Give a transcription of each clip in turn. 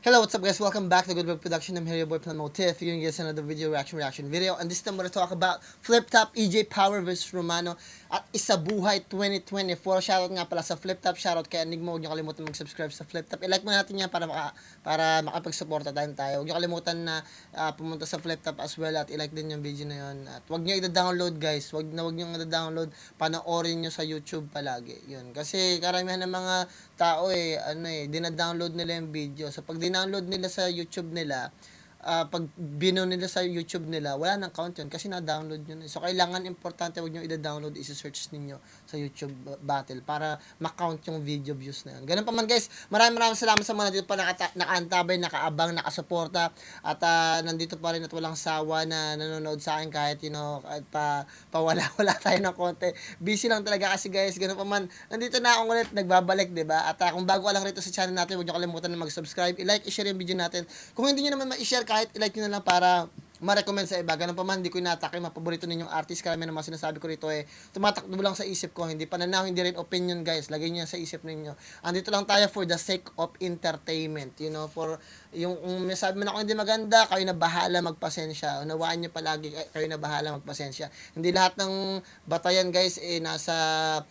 Hello, what's up guys? Welcome back to Good Work Production. I'm here, your boy Plan Motif. You're guys another video reaction video. And this time we're gonna talk about Flip Top EJ Power vs Romano at Isabuhay 2024. Shoutout nga pala sa Flip Top. Shoutout kay Enigma. Huwag niyo kalimutan mag-subscribe sa Flip Top. I-like mo natin yan para makapag-suporta tayo. Huwag niyo kalimutan na pumunta sa Flip Top as well at i-like din yung video na yun. At huwag niyo i-download guys. Huwag niyo i-download. Panoorin niyo sa YouTube palagi. Yun. Kasi karamihan ng mga tao dina-download nila yung video. So pag download nila sa YouTube nila, pag bino nila sa YouTube nila, wala nang count yun kasi na-download yun. So, kailangan importante wag nyo i-download, isi-search ninyo sa YouTube battle para ma-count yung video views na yun. Ganun pa man guys, maraming salamat sa mga dito pa nakaantabay, nakaabang, nakasuporta at nandito pa rin at walang sawa na nanonood sa akin kahit kahit wala tayo ng konti. Busy lang talaga kasi guys, ganun pa man, nandito na ako ulit, nagbabalik, diba? At kung bago ka lang rito sa channel natin, huwag nyo kalimutan na mag-subscribe, i-like, i-share yung video natin. Kung hindi nyo naman ma-share, kahit i-like nyo na lang para ma-recommend sa iba. Ganun pa man, hindi ko inatake yung mga paborito ninyong artist. Karamihan naman sinasabi ko rito tumatakbo lang sa isip ko. Hindi pananaw, hindi rin opinion guys. Lagay nyo sa isip ninyo. Andito lang tayo for the sake of entertainment. For yung may sabi man ako hindi maganda, kayo na bahala magpasensya. Unawaan nyo palagi, kayo na bahala magpasensya. Hindi lahat ng batayan guys nasa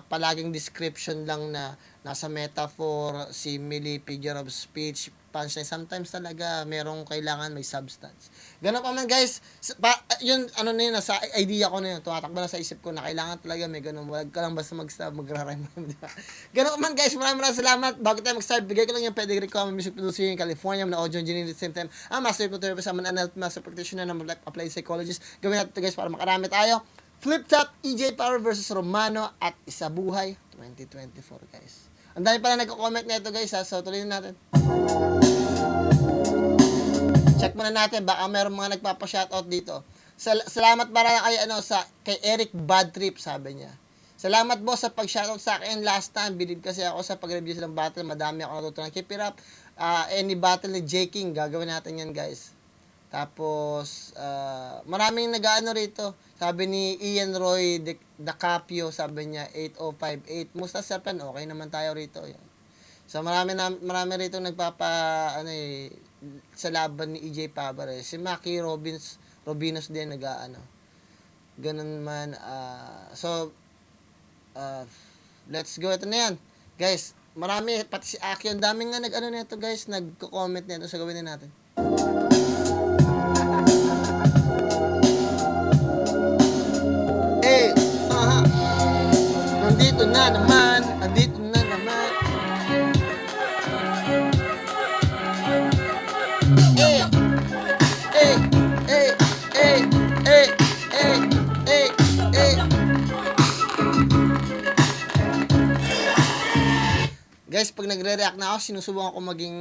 palaging description lang na nasa metaphor, simile, figure of speech, punchline. Sometimes talaga merong kailangan may substance. Ganun pa man guys, yun na yun, nasa idea ko na yun, tumatakbo na sa isip ko na kailangan talaga may ganun. Wag ka lang basta magra-rhyme. Ganun pa man guys, maraming salamat. Bago tayo mag-start, bigay ko lang yung pedigree ko, music producer in California, na audio engineer at the same time, master hypnotherapist, I'm an NLP master practitioner, na applied psychologist. Gawin natin ito guys para makarami tayo. Flip Top EJ Power versus Romano at Isabuhay 2024 guys. Ang dami pala nagko-comment nito guys so tuloy na natin. Check muna natin, baka mayroong mga nagpapa-shoutout dito. Salamat para kay Eric Bad Trip, sabi niya. Salamat boss sa pag-shoutout sa akin last time. Believe kasi ako sa pag-review ng battle, madami ako natutunan. Keep it up. Any battle ni J King, gagawin natin yan guys. Tapos, maraming nag-ano rito. Sabi ni Ian Roy Dacapio, sabi niya, 8058. Musta sir Pan? Okay naman tayo rito. Yan. So, marami rito sa laban ni EJ Power. Si Maki Robinos din ganun man. Let's go. Ito na yan. Guys, marami, pati si Aki, ang daming nga nito guys, nagko-comment nito. So, gawin na natin. Andito na naman. Guys, pag nagre-react na ako, sinusubukan ko maging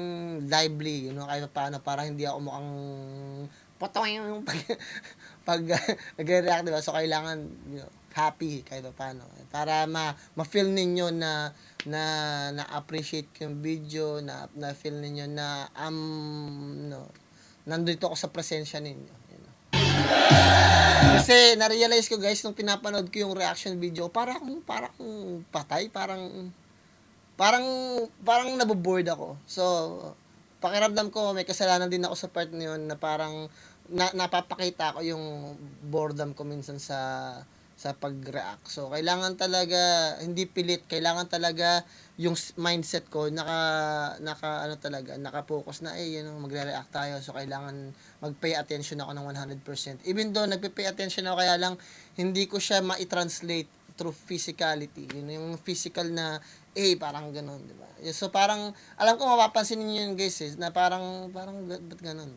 lively, kahit paano, para hindi ako mukhang potoing pag nagre-react, diba? So, kailangan, happy, kahit paano. Para ma-feel ninyo na na-appreciate yung video, na-feel ninyo na, nandito ako sa presensya ninyo. Kasi, na-realize ko guys, nung pinapanood ko yung reaction video, parang patay, parang naboboard ako. So, pakiramdam ko, may kasalanan din ako sa part na yun na parang napapakita ko yung boredom ko minsan sa pag-react. So, kailangan talaga, hindi pilit, kailangan talaga yung mindset ko, naka-focus na, magre-react tayo. So, kailangan mag-pay attention ako ng 100%. Even though, nagpe-pay attention ako, kaya lang, hindi ko siya ma-translate through physicality. Yung physical na, parang ganun, di ba? So, parang, alam ko, mapapansin niyo yun, guys, na parang, ba't ganun?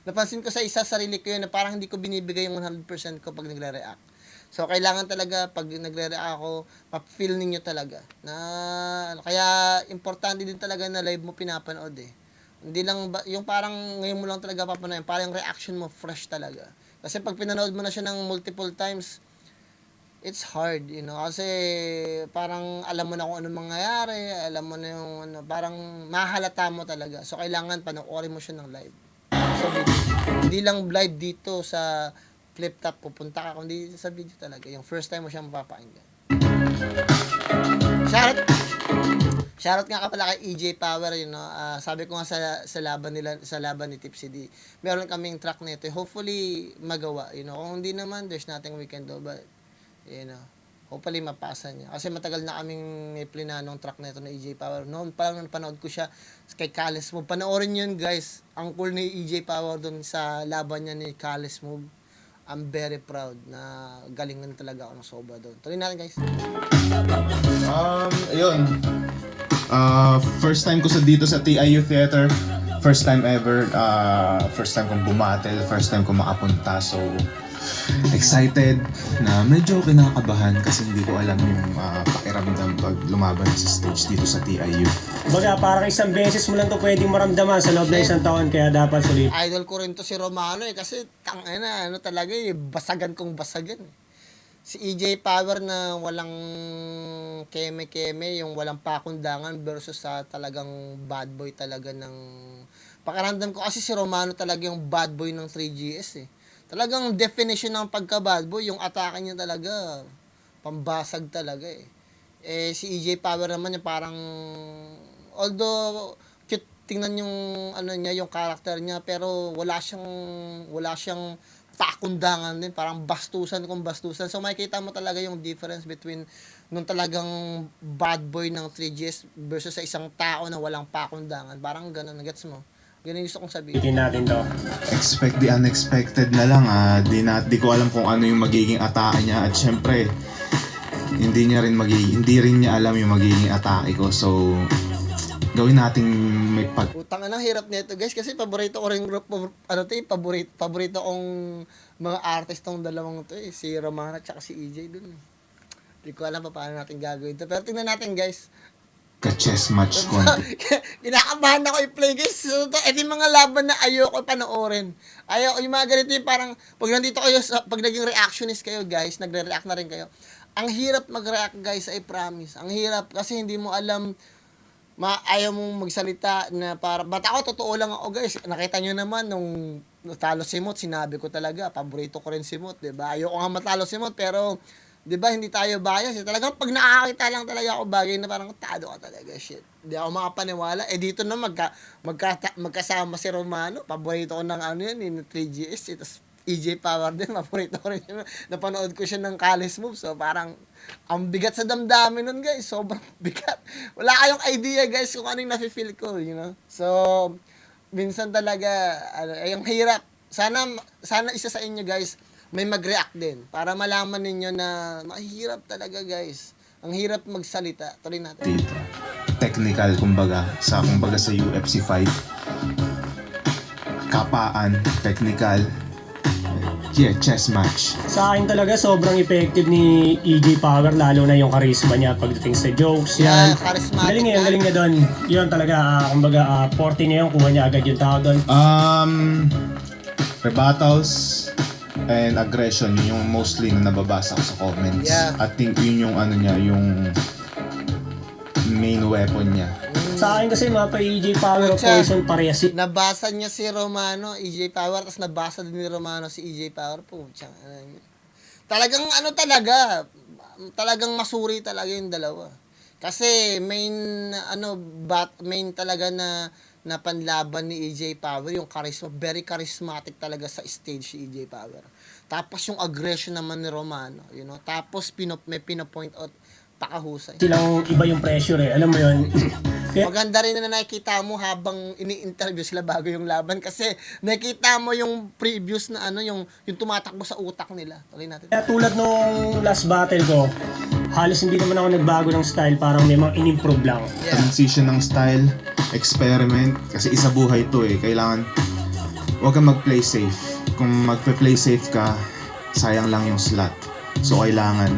Napansin ko sa sarili ko yun, na parang hindi ko binibigay yung 100% ko pag nagre-react. So, kailangan talaga, pag nagre-react ako, pa-feel ninyo talaga. Kaya, importante din talaga na live mo pinapanood Hindi lang, yung parang ngayon mo lang talaga papanood, parang yung reaction mo, fresh talaga. Kasi pag pinanood mo na siya ng multiple times, it's hard, kasi parang alam mo na kung anong mangyayari, alam mo na yung parang mahalata mo talaga. So, kailangan panoorin mo siya ng live. So, hindi lang live dito sa Flip Top, pupunta ka, kundi sa video talaga. Yung first time mo siya mapapakinggan. Shoutout nga ka pala kay EJ Power, sabi ko nga sa laban nila, sa laban ni Tipsy D, meron kaming track nito. Hopefully magawa, Kung hindi naman, there's nothing we can do, but hopefully mapasa niya. Kasi matagal na kaming may plinanong track nito na EJ Power. Noon pa lang napanood ko siya kay Kalis Move. Panoorin yun, guys. Ang cool ni EJ Power dun sa laban niya ni Kalis Move. I'm very proud na galingan talaga ako ng sobra doon. Tuloy natin, guys. Ayun. First time ko dito sa TIU Theater. First time ever. First time kong bumatel. First time kong makapunta. So, excited na medyo kinakabahan kasi hindi ko alam yung pakiramdam pag lumaban sa stage dito sa TIU. Baga, parang isang beses mo lang to pwedeng maramdaman sa loob ng isang taon, kaya dapat sulit. Idol ko rin to si Romano kasi talaga basagan kong basagan. Si EJ Power na walang keme-keme, yung walang pakundangan versus sa talagang bad boy talaga ng pakiramdam ko kasi si Romano talaga yung bad boy ng 3GS Talagang definition ng pagka-bad boy, yung atake niya talaga, pambasag talaga si EJ Power naman yung parang, although, cute tingnan yung, yung character niya, pero wala siyang pakundangan din, parang bastusan. So makikita mo talaga yung difference between nung talagang bad boy ng 3GS versus sa isang tao na walang pakundangan. Parang ganun, gets mo? Ganun yung gusto kong sabihin. Itin natin to. Expect the unexpected na lang. Di ko alam kung ano yung magiging atake niya. At syempre, hindi rin niya alam yung magiging atake ko. So, gawin nating may Utang na hirap nito, guys, kasi paborito ko rin group, paborito kong mga artist tong dalawang to si Romano at si EJ dun. Hindi ko alam pa paano natin gagawin to. Pero tingnan natin, guys. ka-chess match konti. Kinakabahan ako i-play, guys. So, ito yung mga laban na ayoko panoorin. Yung mga ganito yung parang, pag nandito kayo, pag naging reactionist kayo, guys, nagre-react na rin kayo. Ang hirap mag-react, guys, I promise. Ang hirap kasi hindi mo alam, ayaw mong magsalita na para, ba't ako, totoo lang ako, guys. Nakita nyo naman, nung natalo si Mot, sinabi ko talaga, paborito ko rin si Mot, diba? Ayoko nga matalo si Mot, pero, diba, hindi tayo bias. Talagang pag nakakita lang talaga ako bagay na parang tado ka talaga, shit. Hindi ako makapaniwala. Dito na magkasama si Romano. Paborito ko ng yan, yung 3GS. Tapos EJ Power din, paborito ko rin yun. Napanood ko siya ng Kalis Move. So parang, ang bigat sa damdamin nun, guys. Sobrang bigat. Wala kayong idea, guys, kung ano yung nafe-feel ko, So, minsan talaga, yung hirap. Sana isa sa inyo, guys, may mag-react din para malaman ninyo na mahirap talaga, guys. Ang hirap magsalita. Tuloy natin. Dito. Technical, kumbaga sa UFC fight. Kapaan, technical. Yeah, chess match. Sa akin talaga sobrang effective ni EJ Power, lalo na yung charisma niya pagdating sa jokes. Yeah, charismatic. Galing niya doon. Yun talaga, kumbaga 40 na yun, kuha niya agad yung tao doon. Rebuttals and aggression, yun yung mostly na nababasa ko sa comments. Yeah. I think yun yung yung main weapon niya. Sa akin kasi mga EJ Power of Poison parehas. Nabasa niya si Romano, EJ Power, tapos nabasa din ni Romano si EJ Power. Putsang, talagang talagang masuri talaga yung dalawa. Kasi main talaga na panlaban ni EJ Power, yung charisma, very charismatic talaga sa stage si EJ Power. Tapos yung aggression naman ni Romano, Tapos may pino-point out pakahusay. Silang iba yung pressure alam mo yun. Maganda rin na nakikita mo habang ini-interview sila bago yung laban kasi nakikita mo yung previous na yung tumatakbo sa utak nila. Tuloy natin. Kaya tulad nung last battle ko, halos hindi naman ako nagbago ng style, parang may mga in-improve lang. Yeah. Transition ng style, experiment, kasi isa buhay to Kailangan, huwag kang mag-play safe. Kung magpe-play safe ka, sayang lang yung slot. So kailangan,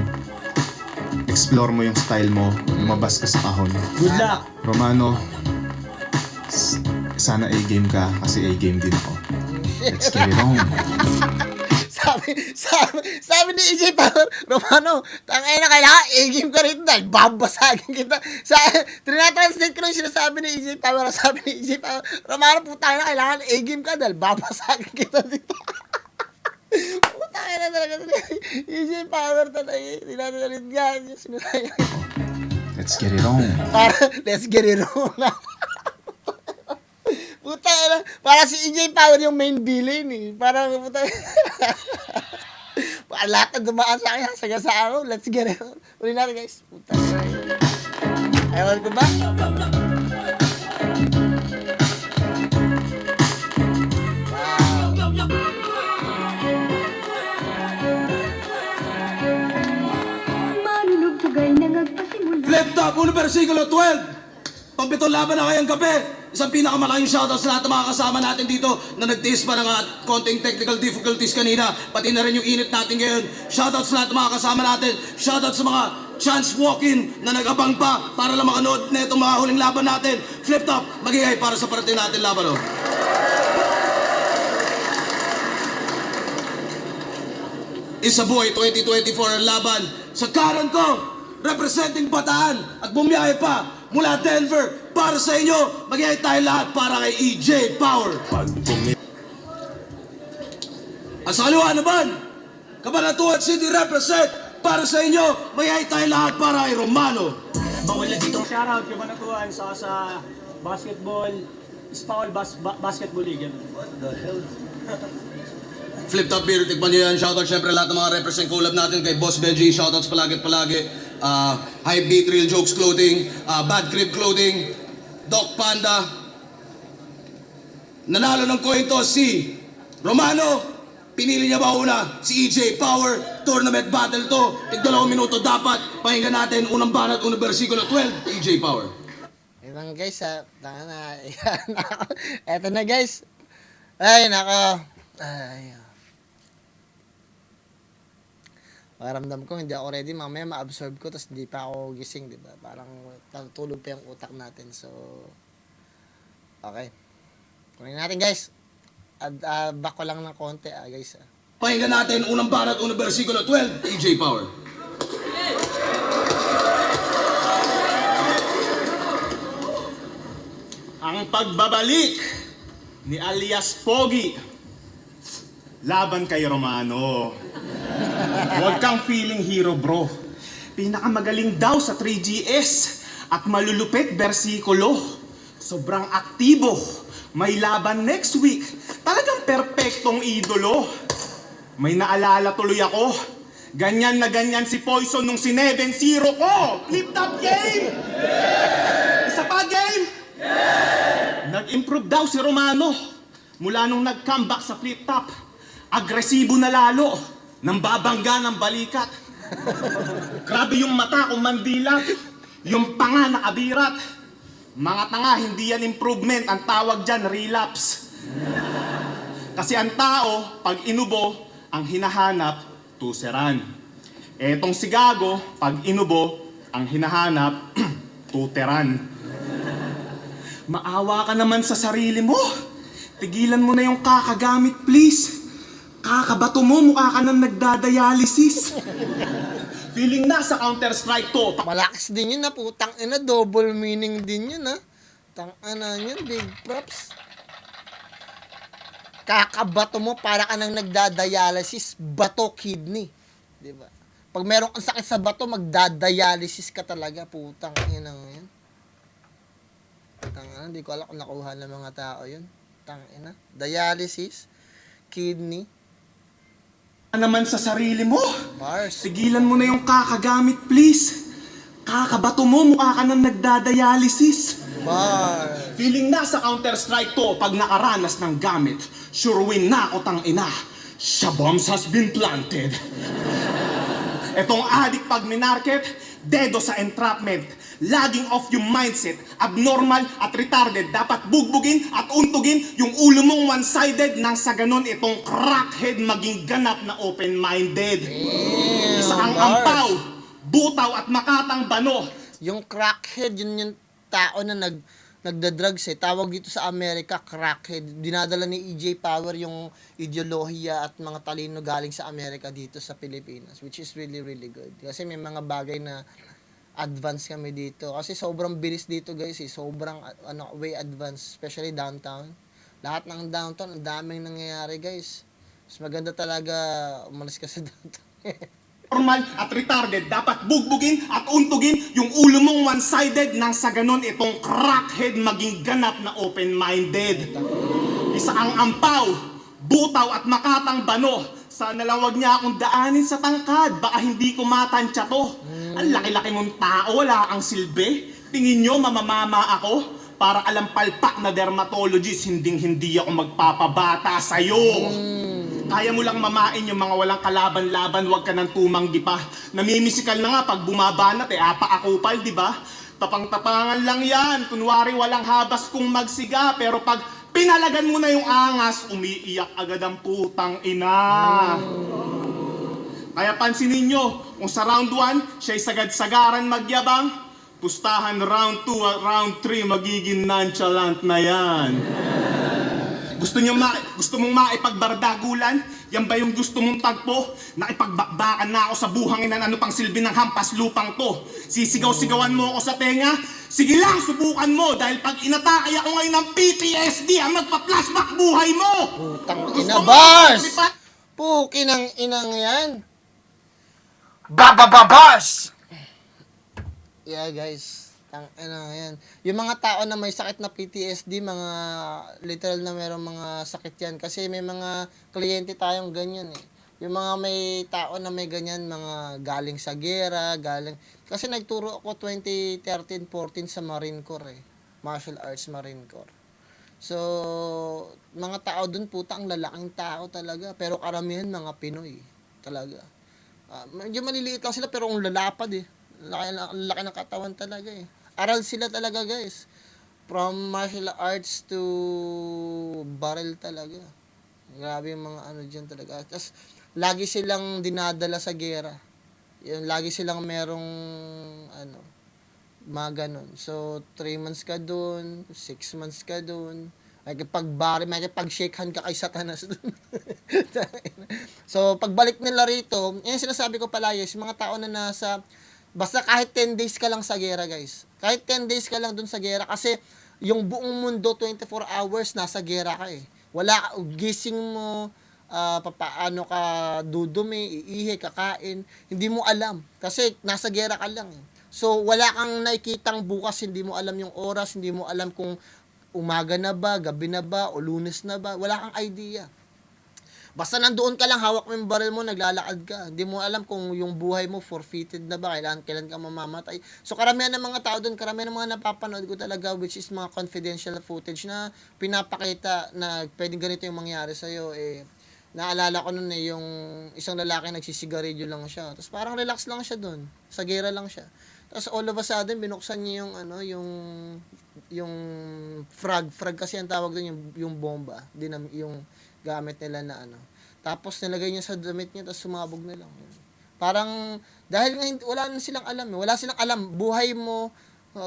explore mo yung style mo, lumabas ka sa kahon. Good luck! Romano, sana A-game ka, kasi A-game din ako. Let's get it on. Sabi ni EJ Power, Romano, tangay na kailangan A-game ka rin dahil babasagin kita. Trinatranslate ko lang sinasabi ni EJ Power. Sabi ni EJ Power, Romano, putang na kailangan A-game ka dahil babasagin kita dito. Putang na talaga. EJ Power talaga. Tinatranslate nga. Let's get it on. Let's get it on. Puta na, para si EJ Power yung main villain eh. Parang puta. Lahat na dumaan sa akin, sagasa ako. Let's get it on. Uli natin guys. Puta. Ewan ko ba? Flip Top, uno versikulo 12. Pagpitong laban na kayang gabi. Isang pinakamalaking shoutout sa lahat ng mga kasama natin dito na nagtiis pa ng konting technical difficulties kanina. Pati na rin yung init natin ngayon. Shoutout sa lahat ng mga kasama natin. Shoutout sa mga chance walk-in na nag-abang pa para lang makanood na itong mga huling laban natin. Flip Top, magigay para sa parating natin laban. Oh. Isabuhay 2024 ang laban sa kanan ko, representing Bataan at bumiyahe pa mula Denver para sa inyo. Magiging tayo lahat para kay EJ Power. At sa kaliwa naman, Cabanatuan City represent para sa inyo. Magiging tayo lahat para kay Romano. Bawal na dito. Shoutout kay Banatuan sa basketball, basketball league. What the hell? Flip Top Beer, tikman nyo yan. Shoutout syempre lahat ng mga represent collab natin kay Boss Benji. Shoutouts palagi at palagi. Hype Beat, Real Jokes Clothing, Bad Crib Clothing, Doc Panda. Nanalo ng coin toss si Romano. Pinili niya ba una? Si EJ Power. Tournament battle to. Tig-2 minuto dapat. Pakinggan natin unang banat, unang versikulo 12. EJ Power. Ayan guys ha. Eto na guys. Ay nako. Ay. Maramdam ko hindi ako ready, mamaya ma-absorb ko tapos hindi pa ako gising, di ba? Parang tutulog pa yung utak natin. So okay. Kunin natin guys. Back ko lang ng konti guys. Pakinggan natin unang banat, unang versikulo 12. EJ Power. Ang pagbabalik ni alias Pogi laban kay Romano. Huwag kang feeling hero, bro. Pinakamagaling daw sa 3GS at malulupit bersikulo. Sobrang aktibo. May laban next week. Talagang perpektong idolo. May naalala tuloy ako. Ganyan na ganyan si Poison nung si-7-0 ko. Flip Top game! Isa pa game! Nag-improve daw si Romano. Mula nung nag-comeback sa Flip Top. Agresibo na lalo. Nang babangga ng balikat. Grabe yung mata kung mandilat. Yung panga nakabirat. Mga tanga, hindi yan improvement. Ang tawag dyan, relapse. Kasi ang tao, pag inubo, ang hinahanap, tuseran. Etong si Gago, pag inubo, ang hinahanap, tuteran. Maawa ka naman sa sarili mo. Tigilan mo na yung kakagamit, please. Kakabato mo, mukha ka nang nagdadialysis. Feeling na sa Counter-Strike to. Malakas din yun na putang ina, double meaning din yun ha. Tang ana yun, big props. Kakabato mo para ka nang nagdadialysis, bato kidney. 'Di ba? Pag meron kang sakit sa bato, magdadialysis ka talaga, putang ina yan. Tang ina, hindi ko alam kung nakuha ng mga tao yun. Tang ina, dialysis, kidney, Naman sa sarili mo. Mars. Tigilan mo na yung kakagamit, please. Kakabato mo, mukha ka nang nagdadialysis. Mars. Feeling na sa Counter-Strike to pag nakaranas ng gamit. Sure win na ako tang ina. Shabombs has been planted. Etong adik pag minarket, dedo sa entrapment. Laging off yung mindset, abnormal at retarded. Dapat bugbugin at untugin yung ulo mong one-sided nang sa ganon itong crackhead maging ganap na open-minded. Isa kang ampaw, butaw at makatang bano. Yung crackhead, yun yung tao na nagda-drugs eh. Tawag dito sa Amerika, crackhead. Dinadala ni EJ Power yung ideolohiya at mga talino galing sa Amerika dito sa Pilipinas, which is really, really good. Kasi may mga bagay na advance kami dito. Kasi sobrang bilis dito guys eh. Sobrang way advance, especially downtown. Lahat ng downtown, ang daming nangyayari guys. Mas maganda talaga umalis ka sa downtown. normal at retarded, dapat bugbugin at untugin yung ulo mong one-sided nang sa ganon itong crackhead maging ganap na open-minded. Isa ang ampaw, butaw at makatang bano. Sana lang wag niya akong daanin sa tangkad, baka hindi ko matansya to. Ang laki-laki mong tao, wala kang silbi. Tingin nyo mamamama ako? Para alam palpak na dermatologist, hindi ako magpapabata sa'yo. Kaya mo lang mamain yung mga walang kalaban-laban, wag ka nang tumanggi pa. Namimisikal na nga pag bumabanat, apa-akupal, di ba? Tapang-tapangan lang yan, kunwari walang habas kung magsiga, pero pag pinalagan mo na yung angas, umiiyak agad ang putang ina. Kaya pansinin nyo, kung sa round 1, siya'y sagad-sagaran magyabang, pustahan round 2 at round 3, magiging nonchalant na yan. Gusto mong maipagbardagulan? Yan ba yung gusto mong tagpo? Naipagbakbakan na ako sa buhangin ano pang silbi ng hampas lupang to. Sisigaw-sigawan mo ako sa tenga? Sige lang, subukan mo dahil pag inatakay ako ngayon ng PTSD ang magpa-flashback buhay mo! Putang Gusto ina, mo, bars! lipat? Pukinang inang yan. Babababas! Yeah, guys. Ano yan. Yung mga tao na may sakit na PTSD, mga literal na merong mga sakit yan. Kasi may mga kliyente tayong ganyan eh. Yung mga may tao na may ganyan, mga galing sa gera, galing... Kasi nagturo ako 2013-14 sa Marine Corps eh. Martial Arts Marine Corps. So, mga tao dun puta, ang lalaking tao talaga. Pero karamihan mga Pinoy talaga. Medyo maliliit lang sila pero ang lalapad eh. Laki ng katawan talaga eh. Aral sila talaga guys. From martial arts to barrel talaga. Grabe yung mga ano dyan talaga. Tapos, lagi silang dinadala sa gera. Yun, lagi silang merong, ano, mga ganun. So, 3 months ka dun, 6 months ka dun. May pag-shake hand ka kay Satanas dun. So, pagbalik nila rito, yun sinasabi ko pala yung mga tao na nasa, basta kahit 10 days ka lang sa gera guys. Kahit 10 days ka lang dun sa gera kasi yung buong mundo 24 hours nasa gera ka eh. Wala gising mo, papaano ka dudumi, iihi, kakain, hindi mo alam kasi nasa gera ka lang eh. So wala kang nakikitang bukas, hindi mo alam yung oras, hindi mo alam kung umaga na ba, gabi na ba, o Lunes na ba, wala kang idea. Basta nandoon ka lang, hawak mo yung baril mo, naglalakad ka. Hindi mo alam kung yung buhay mo forfeited na ba, kailan ka mamamatay. So karamihan ng mga tao doon, karamihan ng mga napapanood ko talaga, which is mga confidential footage na pinapakita na pwedeng ganito yung mangyari sa'yo. Eh, naalala ko noon eh, yung isang lalaki nagsisigarilyo lang siya. Tapos parang relax lang siya doon, sa gera lang siya. Tapos all of a sudden, binuksan niya yung, ano, yung frag kasi ang tawag doon, yung bomba, yung gamit nila na ano. Tapos nilagay niya sa damit niya, tapos sumabog na lang. Parang, dahil nga wala na silang alam. Wala silang alam. Buhay mo,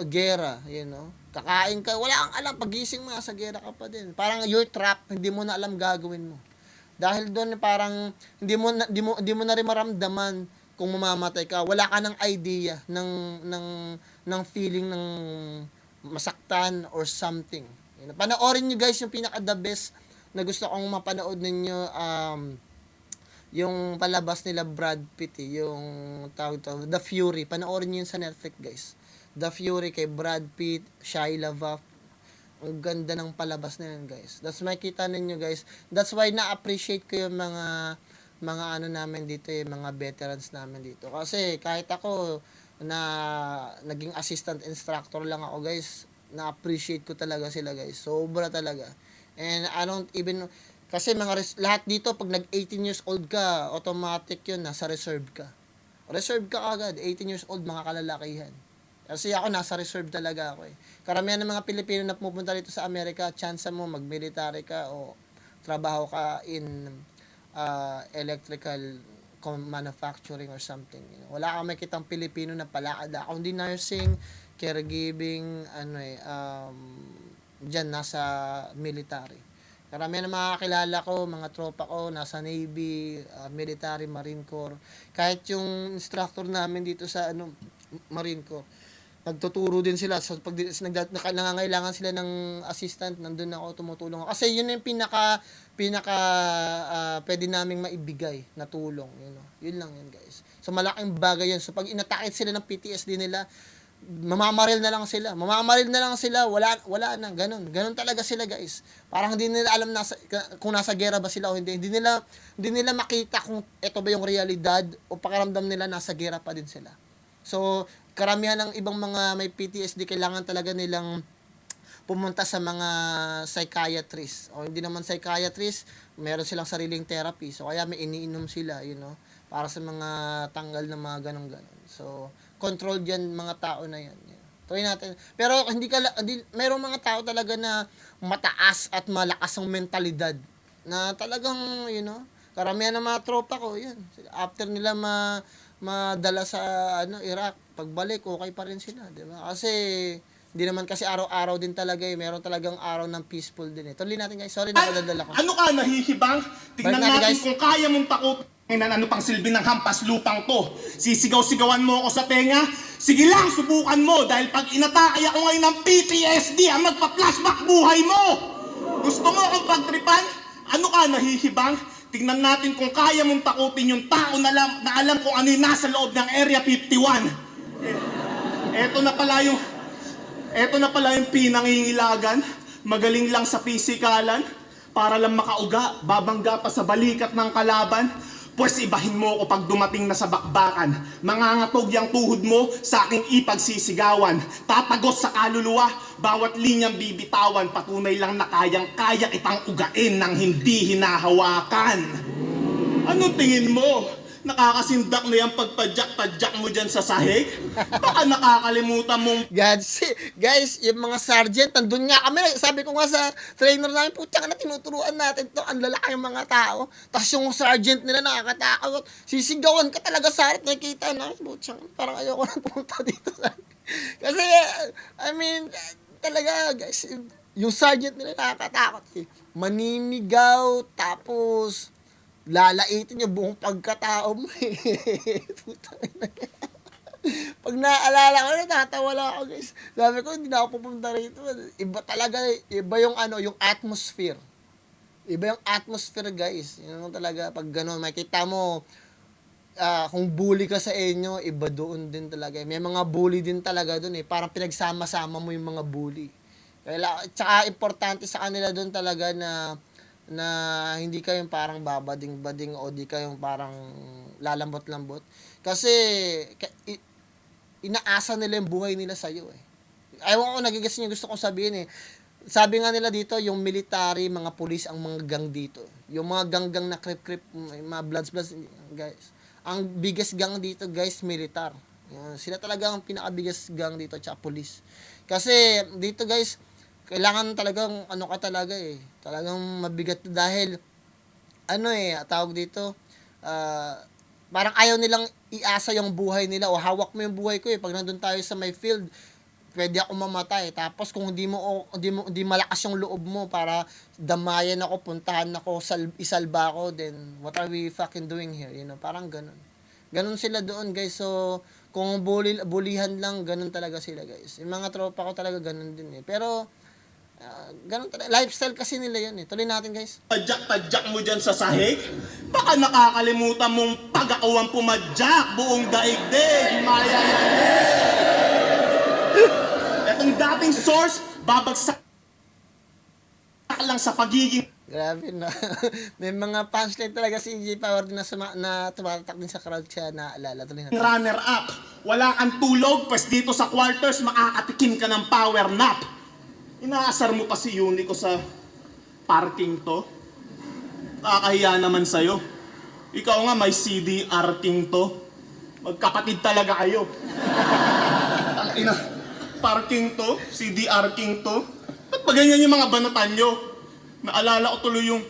gera, you know. Kakain ka, wala kang alam. Pagising mo, sa gera ka pa din. Parang you're trapped, hindi mo na alam gagawin mo. Dahil doon, parang, hindi mo na rin maramdaman kung mamamatay ka. Wala ka ng idea, ng feeling ng masaktan or something. You know? Panoorin nyo guys yung pinaka-the best na gusto kong mapanood ninyo, yung palabas nila Brad Pitt, yung tawag to, The Fury. Panoorin nyo yun sa Netflix guys. The Fury kay Brad Pitt, Shia LaBeouf. Ang ganda ng palabas na yun guys. That's makita ninyo guys. That's why na-appreciate ko yung mga ano namin dito, yung mga veterans namin dito. Kasi kahit ako na naging assistant instructor lang ako guys, na-appreciate ko talaga sila guys. Sobra talaga. And I don't even, kasi lahat dito, pag nag-18 years old ka, automatic yun, nasa reserve ka. Reserve ka agad, 18 years old, mga kalalakihan. Kasi ako, nasa reserve talaga ako eh. Karamihan ng mga Pilipino na pumunta dito sa Amerika, chance mo, mag-military ka o trabaho ka in electrical manufacturing or something. You know? Wala kang makitang Pilipino na palakad. Ako hindi nursing, caregiving, dyan, nasa military. Karamihan ng mga kakilala ko, mga tropa ko, nasa Navy, military, Marine Corps. Kahit yung instructor namin dito sa Marine Corps, nagtuturo din sila. So, pag nangangailangan sila ng assistant, nandun ako, tumutulong ako. Kasi yun yung pinaka pwede naming maibigay na tulong. You know? Yun lang yun, guys. So malaking bagay yun. So pag inatake sila ng PTSD nila, mamamaril na lang sila. Wala na, ganun. Ganun talaga sila, guys. Parang hindi nila alam kung nasa gera ba sila o hindi. Hindi nila makita kung ito ba yung realidad o pakiramdam nila nasa gera pa din sila. So, karamihan ng ibang mga may PTSD, kailangan talaga nilang pumunta sa mga psychiatrist. O hindi naman psychiatrist, meron silang sariling therapy. So, kaya may iniinom sila, para sa mga tanggal na mga ganun-ganon. So, control dyan mga tao na yan. Tuloy natin. Pero mayroong mga tao talaga na mataas at malakas ang mentalidad. Na talagang, karamihan ng mga tropa ko, yan. After nila madala sa Iraq, pagbalik, okay pa rin sila. Diba? Kasi, hindi naman kasi araw-araw din talaga Meron talagang araw ng peaceful din Tuloy natin, guys. Sorry, nakadadala ko. Ano ka, nahihibang? Tignan Balik natin, natin guys. kung kaya mong takot. Ano pang silbi ng hampas lupang to? Sisigaw-sigawan mo ako sa tenga? Sige lang, subukan mo. Dahil pag inatake ako ngayon ng PTSD, ang magpa-flashback buhay mo. Gusto mo akong pagtripan? Ano ka, nahihibang? Tignan natin kung kaya mong takutin yung tao na alam kung ano yung nasa loob ng Area 51. Eto na pala yung pinangingilagan. Magaling lang sa pisikalan. Para lang makauga, babangga pa sa balikat ng kalaban. Pwes ibahin mo ako pag dumating na sa bakbakan. Mangangatog yung tuhod mo sa aking ipagsisigawan. Tatagos sa kaluluwa, bawat linyang bibitawan. Patunay lang na kayang-kaya itang ugain ng hindi hinahawakan. Ano tingin mo? Nakakasindak na yung pagpadyak-padyak mo dyan sa sahig? Baka nakakalimutan mong... Guys, yung mga sergeant, nandun nga kami. Sabi ko nga sa trainer namin, putya ka na, tinuturuan natin to. Ang lalaki yung mga tao. Tapos yung sergeant nila nakakatakot. Sisigawan ka talaga sa harap. Nakikita na, putya, parang ayoko na pumunta dito. Kasi, talaga, guys, yung sergeant nila nakakatakot. Maninigaw, tapos... lalaitin yung buong pagkatao mo Pag naaalala ko, natatawa lang ako, guys. Sabi ko, hindi na ako pupunta rito. Iba talaga, iba yung yung atmosphere. Iba yung atmosphere, guys. Talaga, pag gano'n, makita mo, kung bully ka sa inyo, iba doon din talaga. May mga bully din talaga doon Parang pinagsama-sama mo yung mga bully. Kaya, tsaka importante sa kanila doon talaga na hindi kayong parang babading-bading o di kayong parang lalambot-lambot. Kasi inaasa nila yung buhay nila sa'yo Ewan ko, nagigas niyo gusto kong sabihin Sabi nga nila dito, yung military, mga pulis, ang mga gang dito. Yung mga gang na krip-krip, mga bloods, guys. Ang biggest gang dito, guys, militar. Sila talaga ang pinaka-biggest gang dito, tsaka pulis. Kasi dito, guys, kailangan talagang talagang mabigat dahil tawag dito parang ayaw nilang iasa yung buhay nila o hawak mo yung buhay ko pag nandun tayo sa may field pwede ako mamatay tapos kung hindi malakas yung loob mo para damayan ako, puntahan ako, isalba ako, then what are we fucking doing here, parang ganun sila doon, guys. So kung bulihan lang, ganun talaga sila, guys. Yung mga tropa ko talaga ganun din pero ganun talaga. Lifestyle kasi nila yan Tuloy natin, guys. Padyak-padyak mo dyan sa sahig? Baka nakakalimutan mong pag-akawang pumadyak buong daigdig. Etong dating source, babagsak lang sa pagiging... Grabe na. May mga punchline talaga si EJ Power din na tumatatak din sa crowd siya naalala. Tuloy natin. Runner-up. Wala kang tulog, pues dito sa quarters, makakatikim ka ng power nap. Inaasar mo pa si Unico sa parking to. Nakakahiya naman sa'yo. Ikaw nga may CDR king to. Magkapatid talaga kayo. Parking to, CDR king to. Ba't ba ganyan yung mga banatan nyo? Naalala ko tuloy yung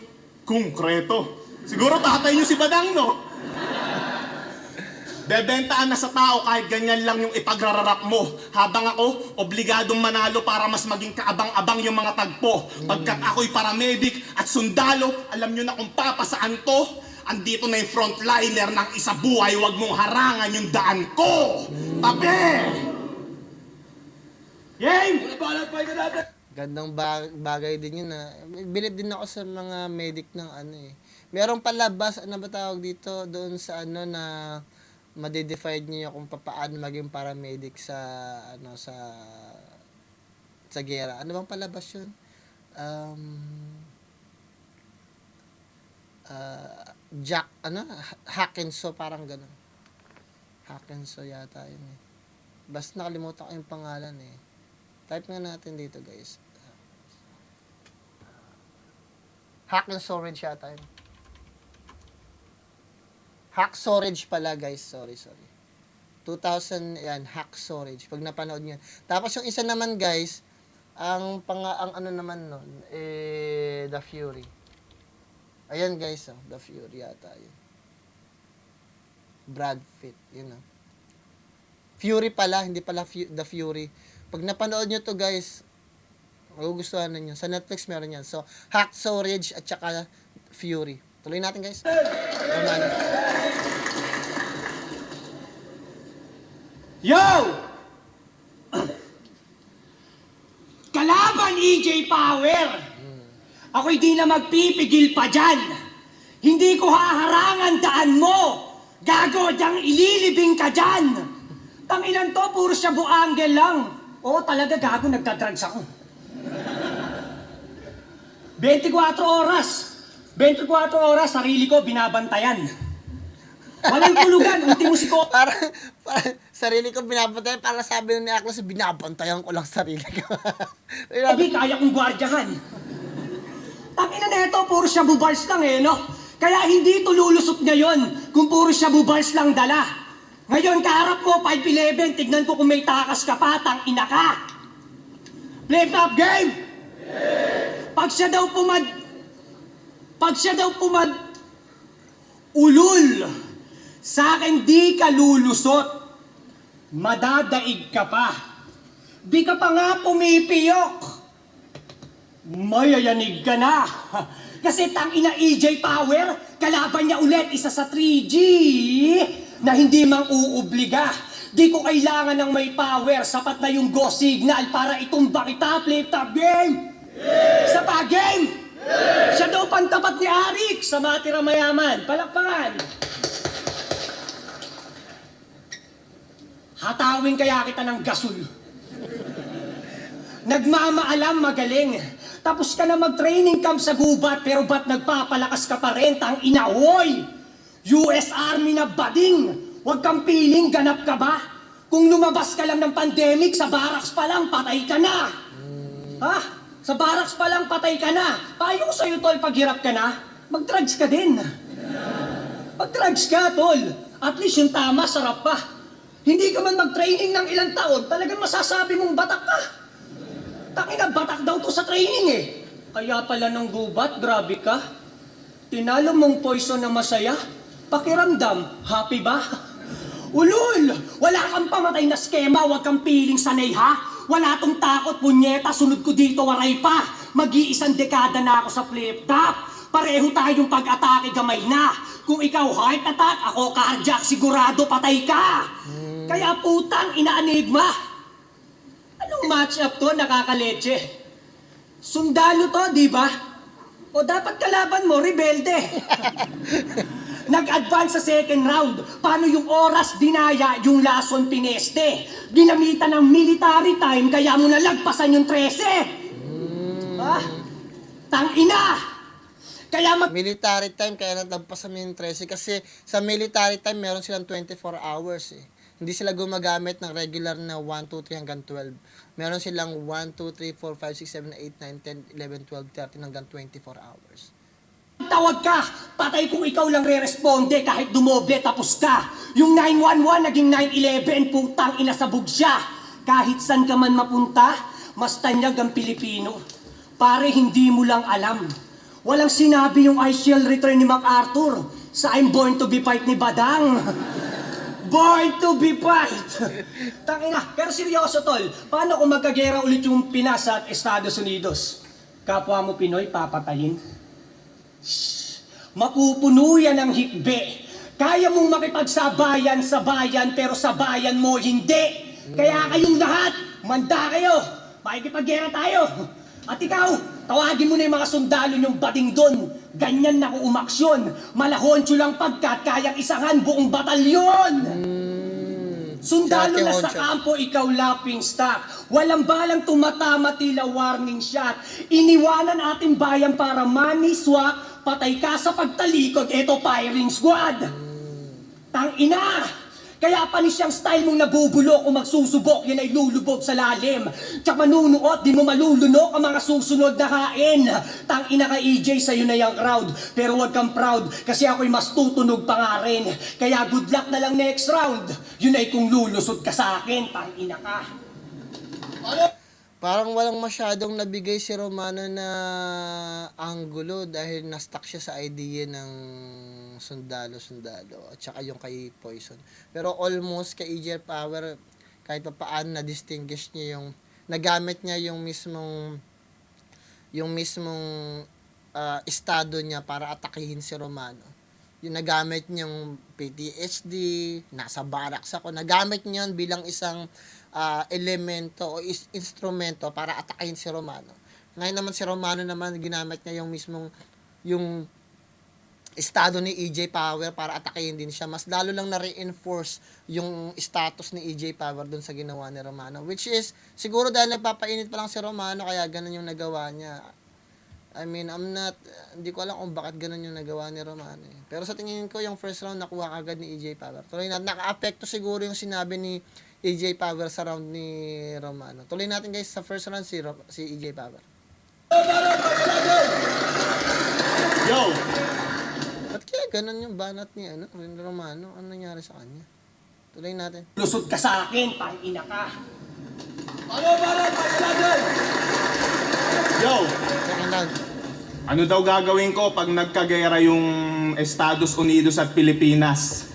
konkreto. Siguro tatay nyo si Badang, no? Bebentaan na sa tao kahit ganyan lang yung ipagrararap mo. Habang ako, obligadong manalo para mas maging kaabang-abang yung mga tagpo. Pagkat ako'y paramedic at sundalo, alam nyo na kung papasaan to. Andito na yung frontliner ng isa buhay, wag mong harangan yung daan ko. Tabi! Game! Gandang bagay din yun bilib din ako sa mga medic ng Meron palabas, ano ba tawag dito, doon sa na madedefine niyo kung paano maging paramedic sa ano sa gera. Ano bang palabas 'yun? Jack Hackensaw, parang ganun. Hackensaw yata 'yun eh. Basta nakalimutan ko yung pangalan eh. Type nga natin dito, guys. Hackensaw Ridge yata yun. Hacksaw Ridge pala, guys. Sorry. 2000, yan, Hacksaw Ridge. Pag napanood nyo. Tapos yung isa naman, guys, ang ano naman nun, The Fury. Ayan, guys, The Fury yata yun. Brad Pitt, yun Fury pala, hindi pala The Fury. Pag napanood nyo to, guys, magugustuhan ninyo. Sa Netflix meron yan. So, Hacksaw Ridge at saka Fury. Tuloy natin, guys. Romano. Yo! Kalaban EJ Power! Ako'y di na magpipigil pa dyan. Hindi ko haharangan daan mo. Gago, diyang ililibing ka dyan. Tanginan to, puro siya buangel lang. Oo, talaga gago, nagdadrugs ako. 24 oras, sarili ko binabantayan. Walang tulugan, ultimo si ko. Para sarili ko binabantayan, para sabi ni Aklas, binabantayan ko lang sarili ko. Sabi, kaya kong gwardyahan. Tangina na ito, puro siya bubals lang eh, no? Kaya hindi ito lulusot ngayon kung puro siya bubals lang dala. Ngayon, kaharap mo, 5'11", tignan ko kung may takas ka pa, tangina ka. Flip top game! Pag siya daw ulul, sa akin di ka lulusot. Madadaig ka pa. Di ka pa nga pumipiyok. Mayayanig ka na. Kasi tangina EJ Power, kalaban niya ulit isa sa 3G na hindi mang uubliga. Di ko kailangan ng may power, sapat na yung go signal para itumba kita, flip top game. Sa pa game. Siya daw pantapat ni Arik sa Matira Mayaman. Palakpakan. Hatawin kaya kita ng gasol. Nagmamaalam magaling. Tapos ka na mag-training camp sa gubat, pero ba't nagpapalakas ka pa rin? Tang inahoy! US Army na bading! Huwag kang piling, ganap ka ba? Kung lumabas ka lang ng pandemic, sa barracks pa lang, patay ka na! Ha? Sa barracks pa lang, patay ka na! Payo ko sa'yo, tol, paghirap ka na, mag-drugs ka din. Mag-drugs ka, tol. At least yung tama, sarap pa. Hindi ka man mag-training ng ilang taon, talagang masasabi mong batak ka. Takina, batak daw to sa training eh. Kaya pala ng gubat, grabe ka. Tinalo mong poison na masaya. Pakiramdam, happy ba? Ulul! Wala kang pamatay na skema, wag kang piling sanay ha. Wala tong takot, punyeta, sunod ko dito, waray pa. Mag-iisang dekada na ako sa flip top. Pareho tayong pag-atake, gamay na. Kung ikaw heart attack, ako cardiac, sigurado patay ka. Kaya putang ina-enigma. Anong match-up to, nakakaleche? Sundalo to, di ba? O dapat kalaban mo, rebelde. Nag-advance sa second round. Paano yung oras dinaya, yung lason pineste? Ginamitan ng military time, kaya mo nalagpasan yung 13. Ha? Tang-ina! Kaya Military time, kaya nalagpasan mo yung 13. Kasi sa military time, meron silang 24 hours eh. Hindi sila gumagamit ng regular na 1, 2, 3 hanggang 12. Meron silang 1, 2, 3, 4, 5, 6, 7, 8, 9, 10, 11, 12, 13 hanggang 24 hours. tawag ka, patay kung ikaw lang re-responde kahit dumoble tapos ka. Yung 911 naging 911, putang ina sabog siya. Kahit san ka man mapunta, mas tanyag ang Pilipino. Pare, hindi mo lang alam. Walang sinabi yung I shall return ni MacArthur sa I'm born to be fight ni Badang. Born to be fight! Tangina, pero seryoso tol, paano kung magkagera ulit yung Pinas at Estados Unidos? Kapwa mo Pinoy, papatayin? Shhh! Mapupuno yan ng hikbe. Kaya mong makipagsabayan sa bayan, pero sa bayan mo hindi. Kaya kayong lahat, manda kayo. Makikipaggera tayo. At ikaw, tawagin mo na yung mga sundalo niyong bading doon. Ganyan na ko umaksyon. Malahoncho lang pagkat kayang isangan buong batalyon. Sundalo Shocking na sa honcho. kampo, ikaw laughing stock. Walang balang tumatama, tila warning shot. Iniwanan ating bayan para money swap. Patay ka sa pagtalikod, eto firing squad. Tang ina! Kaya panis siyang style mong nabubulok kung magsusubok, yan ay lulubog sa lalim. Tsaka manunuot, di mo malulunok ang mga susunod na kain. Tang ina ka EJ, sa'yo na yung crowd. Pero wag kang proud, kasi ako'y mas tutunog pa nga rin. Kaya good luck na lang next round. Yun ay kung lulusot ka sa akin, tang ina ka. Parang walang masyadong nabigay si Romano na anggulo dahil na-stuck siya sa idea ng sundalo-sundalo at saka yung kay Poison. Pero almost kay EJ Power, kahit pa paano na-distinguish niya yung, nagamit niya yung mismong estado niya para atakihin si Romano. Yung nagamit niyang PTSD, nasa barracks ako, nagamit niya yun bilang isang elemento o instrumento para atakihin si Romano. Ngayon naman si Romano naman ginamit niya yung estado ni EJ Power para atakihin din siya. Mas lalo lang na-reinforce yung status ni EJ Power dun sa ginawa ni Romano, which is siguro dahil nagpapainit pa lang si Romano kaya ganun yung nagawa niya. I mean, hindi ko alam kung bakit ganun yung nagawa ni Romano. Pero sa tingin ko, yung first round nakuha agad ni EJ Power. Tuloy natin, naka-apekto siguro yung sinabi ni EJ Power sa round ni Romano. Tuloy natin guys, sa first round si EJ Power. Yo! Ba't kaya ganun yung banat ni Romano? Ano nangyari sa kanya? Tuloy natin. Lusot ka sa akin, tang ina ka. Yo! Second round. Ano daw gagawin ko pag nagkagera yung Estados Unidos at Pilipinas?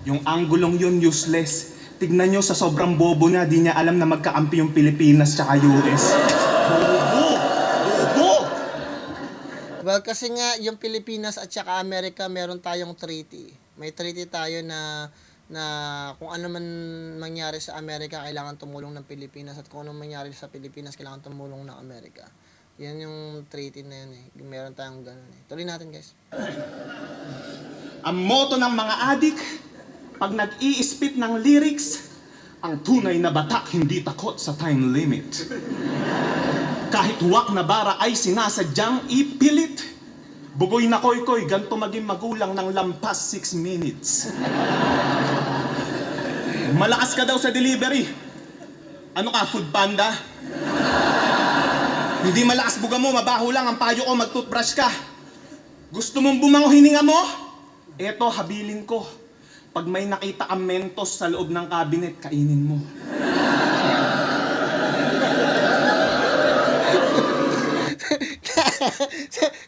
Yung anggulong yun useless. Tignan nyo sa sobrang bobo na, di niya alam na magkakampi yung Pilipinas tsaka US. Bobo! Bobo! Well, kasi nga, yung Pilipinas at saka Amerika, meron tayong treaty. May treaty tayo na kung ano man mangyari sa Amerika, kailangan tumulong ng Pilipinas. At kung ano mangyari sa Pilipinas, kailangan tumulong ng Amerika. Yan yung treaty na yun eh. Meron tayong ganun eh. Tuloy natin guys. Ang motto ng mga adik, pag nag-i-spit ng lyrics, ang tunay na batak hindi takot sa time limit. Kahit huwak na bara ay sinasadyang ipilit. Bugoy na koy-koy, ganito maging magulang ng lampas 6 minutes. Malakas ka daw sa delivery. Ano ka, food panda? Hindi malakas buga mo, mabaho lang ang payo ko, mag-toothbrush ka. Gusto mong bumango hininga mo? Eto, habilin ko. Pag may nakita kang Mentos sa loob ng cabinet, kainin mo.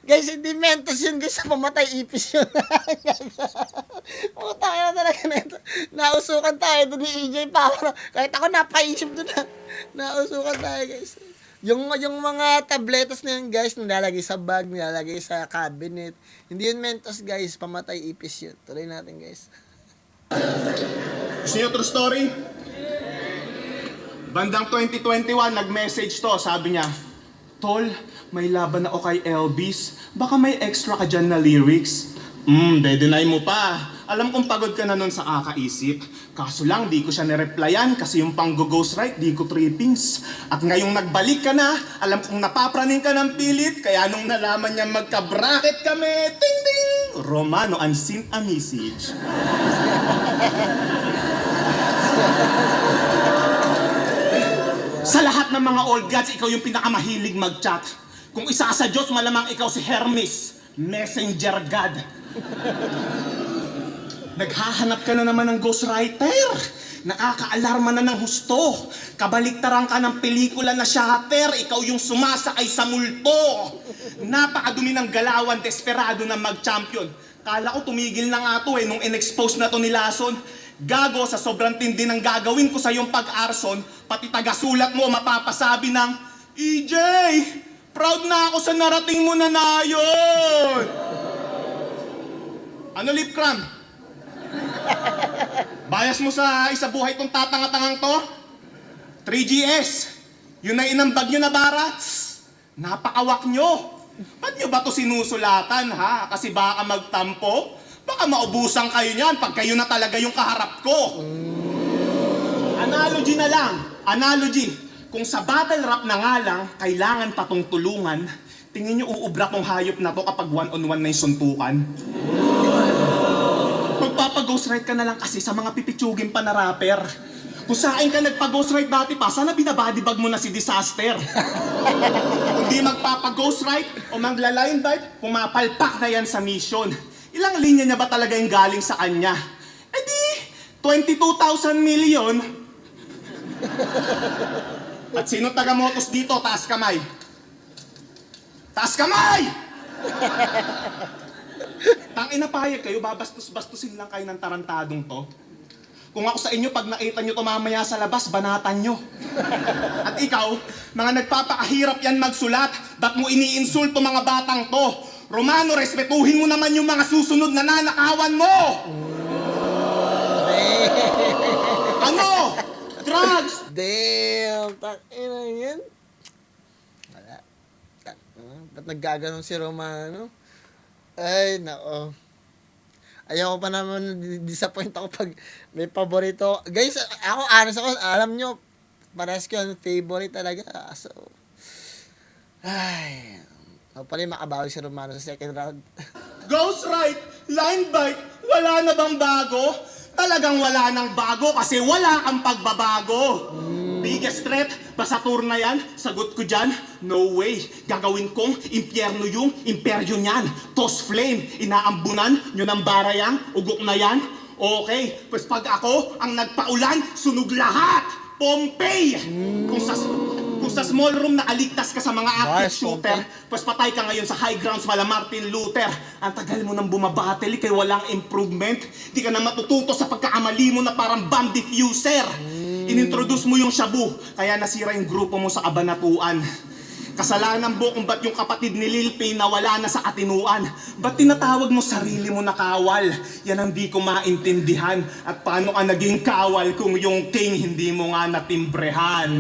Guys, hindi Mentos yun guys, pamatay ipis yun. Puta na talaga na ito. Nausukan tayo doon ni EJ Power. Kahit ako napaisip doon na. Nausukan tayo guys. Yung mga tabletas na yun guys, nilalagay sa bag, nilalagay sa cabinet. Hindi yun Mentos guys, pamatay ipis yun. Tuloy natin guys. Gusto niyo true story? Bandang 2021, nag-message to, sabi niya, Tol, may laban ako kay Elvis. Baka may extra ka dyan na lyrics. De-deny mo pa. Alam kong pagod ka na nun sa kakaisip. Kaso lang, di ko siya nireplyan kasi yung pang-ghostwrite, di ko trippings. At ngayong nagbalik ka na, alam kong napapraning ka ng pilit. Kaya nung nalaman niya magka-bracket kami, ting-ting! Romano unseen a message. Sa lahat ng mga old gods, ikaw yung pinakamahilig mag-chat. Kung isa ka sa Diyos, malamang ikaw si Hermes, messenger god. Naghahanap ka na naman ng ghostwriter. Nakakaalarma na ng husto. Kabaliktaran ka ng pelikula na Shatter. Ikaw yung sumasakay sa multo. Napakadumi ng galawan, desperado na mag-champion. Kala ko tumigil na nga to nung in-expose na to ni Lason. Gago, sa sobrang tindi ng gagawin ko sa iyong pag-arson, pati tagasulat mo mapapasabi ng, EJ, proud na ako sa narating mo na yun. Ano lip cram? Bias mo sa isa buhay tong tatanga-tangang to? 3GS, yun na inambag nyo na barats. Napakawak nyo. Ba't nyo ba to sinusulatan, ha? Kasi baka magtampo? Baka maubusan kayo niyan pag kayo na talaga yung kaharap ko. Analogy na lang. Analogy. Kung sa battle rap na nga lang, kailangan pa tong tulungan, tingin nyo uubra tong hayop na to kapag one-on-one na yung suntukan? Magpapag-ghostwrite ka na lang kasi sa mga pipitsugin pa na rapper. Kung sa akin ka nagpag-ghostwrite dati pa, sana binabadibag mo na si Disaster. Hindi magpapag-ghostwrite o magla-line bite, pumapalpak na yan sa mission. Ilang linya niya ba talaga yung galing sa kanya? Eh di, 22,000 million. At sino taga-motos dito? Taas kamay. Taas kamay! Tangina payag kayo, babastos-bastusin lang kayo ng tarantadong to. Kung ako sa inyo, pag nakita nyo to mamaya sa labas, banatan nyo. At ikaw, mga nagpapakahirap yan magsulat, ba't mo iniinsulto mga batang to? Romano, respetuhin mo naman yung mga susunod na nanakawan mo! Ano? Drugs! Damn! Tangina yan. Wala. Ba't naggaganon si Romano? Ay, nako. Ayoko pa naman, disappoint ako pag may paborito. Guys, ako, honest ako, alam nyo, parehas ko yung favorite talaga. So, ay, pala makabawi si Romano sa second round. Ghostwrite, line bite, wala na bang bago? Talagang wala nang bago kasi wala kang pagbabago. Biggest threat, basta tour na yan, sagot ko dyan, no way. Gagawin kong impyerno yung imperyo niyan. Toss flame, inaambunan nyo ng barayang, ugok na yan. Okay, pues pag ako ang nagpaulan, sunog lahat. Pompey! Kung sa small room nakaligtas ka sa mga active Nice, shooter, Pompey. pues patay ka ngayon sa high grounds mala Martin Luther. Ang tagal mo nang bumabattle, kaya walang improvement. Di ka na matututo sa pagkakamali mo na parang bomb diffuser. Inintroduce mo yung shabu, kaya nasira yung grupo mo sa kabanatuan. Kasalanan mo kung ba't yung kapatid ni Lil Payne na wala na sa katinuan. Ba't tinatawag mo sarili mo na kawal? Yan ang di ko maintindihan. At paano ka naging kawal kung yung king hindi mo nga natimbrehan?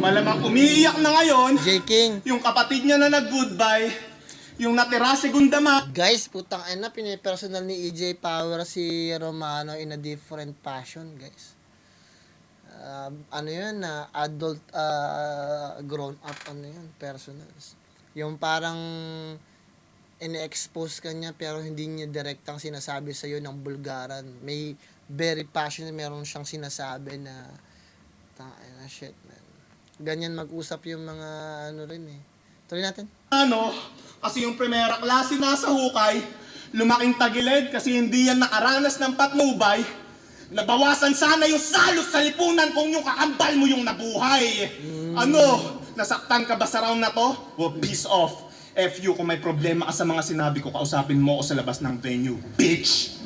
Malamang umiiyak na ngayon J. King. yung kapatid niya na nag-goodbye, yung natira segunda ma. Guys, putang ina, pinipersonal ni EJ Power si Romano in a different passion, guys. Ano yun, adult, grown up, ano yun, personals. Yung parang ini-expose ka niya pero hindi niya direktang sinasabi sa'yo ng bulgaran. May very passionate, meron siyang sinasabi na, tangina, shit, man. Ganyan mag-usap yung mga, ano rin eh. Tuloy natin. Ano? Kasi yung primera klase nasa hukay, lumaking tagilid kasi hindi yan nakaranas ng patnubay. Nabawasan sana yung salot sa lipunan kung yung kakambal mo yung nabuhay. Ano? Nasaktan ka ba sa round na to? Well, peace off. FU, kung may problema ka sa mga sinabi ko, kausapin mo ako sa labas ng venue. Bitch!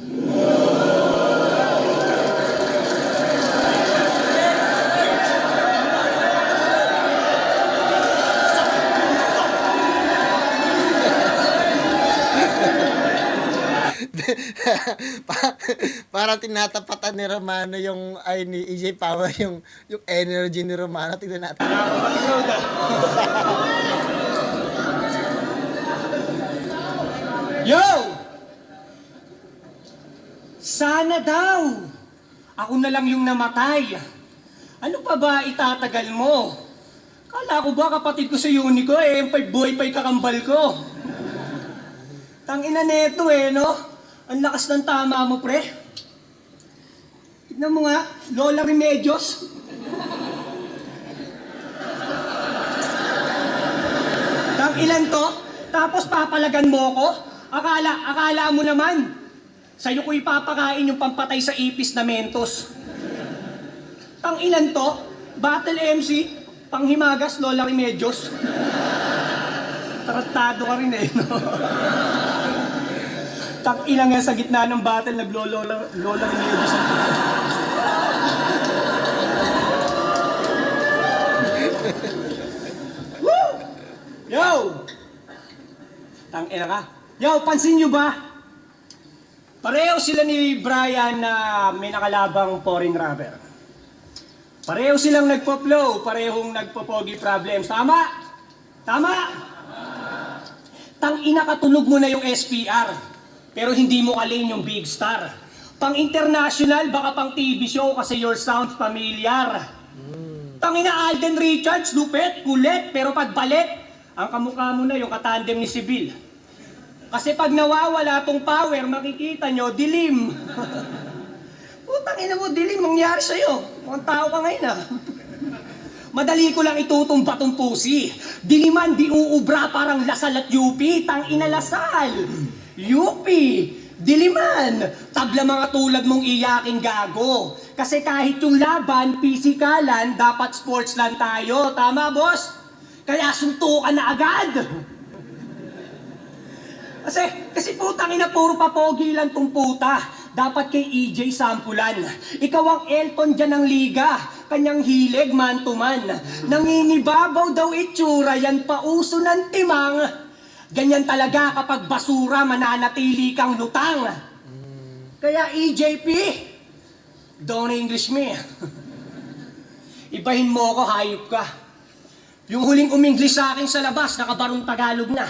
Parang tinatapatan ni Romano yung ay ni EJ Power yung energy ni Romano. Tignan natin. Yo! Sana daw! Ako na lang yung namatay. Ano pa ba itatagal mo? Kala ko ba kapatid ko sa Unico yung buhay pa'y kakambal ko. Tangina neto no? Ang lakas ng tama mo, pre. Tignan mo nga, Lola Remedios. Tang ilan to? Tapos papalagan mo ko? Akala mo naman. Sa'yo ko ipapakain yung pampatay sa ipis na Mentos. Tang ilan to? Battle MC, panghimagas, Lola Remedios. Tratado ka rin no? Tang ilang nga sa gitna ng battle, naglolola Remedios. Woo! Yo! Tang ina ka. Yo, pansin nyo ba? Pareho sila ni Brian na may nakalabang foreign rapper. Pareho silang nagpo-flow, parehong nagpo-pogi problems. Tama? Tama? Tang-ina katunog mo na yung SPR. Pero hindi mo alin yung big star. Pang international, baka pang TV show kasi your sounds familiar. Tangina Alden Richards, lupet, kulit, pero pagbalik, ang kamukha mo na yung katandem ni Sibil. Kasi pag nawawala tong power, makikita nyo, dilim. Putang ina mo, dilim, mangyari sa'yo. Mukhang tao ka ngayon ah. Madali ko lang itutumba tong pusi. Diliman, di uubra, parang Lasal at UP. Tang ina Lasal. UP. Diliman. Tabla mga tulad mong iyaking gago. Kasi kahit yung laban, pisikalan, dapat sports lang tayo. Tama, boss? Kaya suntukan na agad. Kasi putang ina, puro papogi lang tong puta. Dapat kay EJ sampulan. Ikaw ang Elton dyan ng liga. Kanyang hilig man to man. Nangingibabaw daw itsura, yan pa uso ng timang. Ganyan talaga kapag basura, mananatili kang lutang. Kaya EJP, don't English me. Ibahin mo ako, hayop ka. Yung huling umingles sa akin sa labas, nakabarong Tagalog na.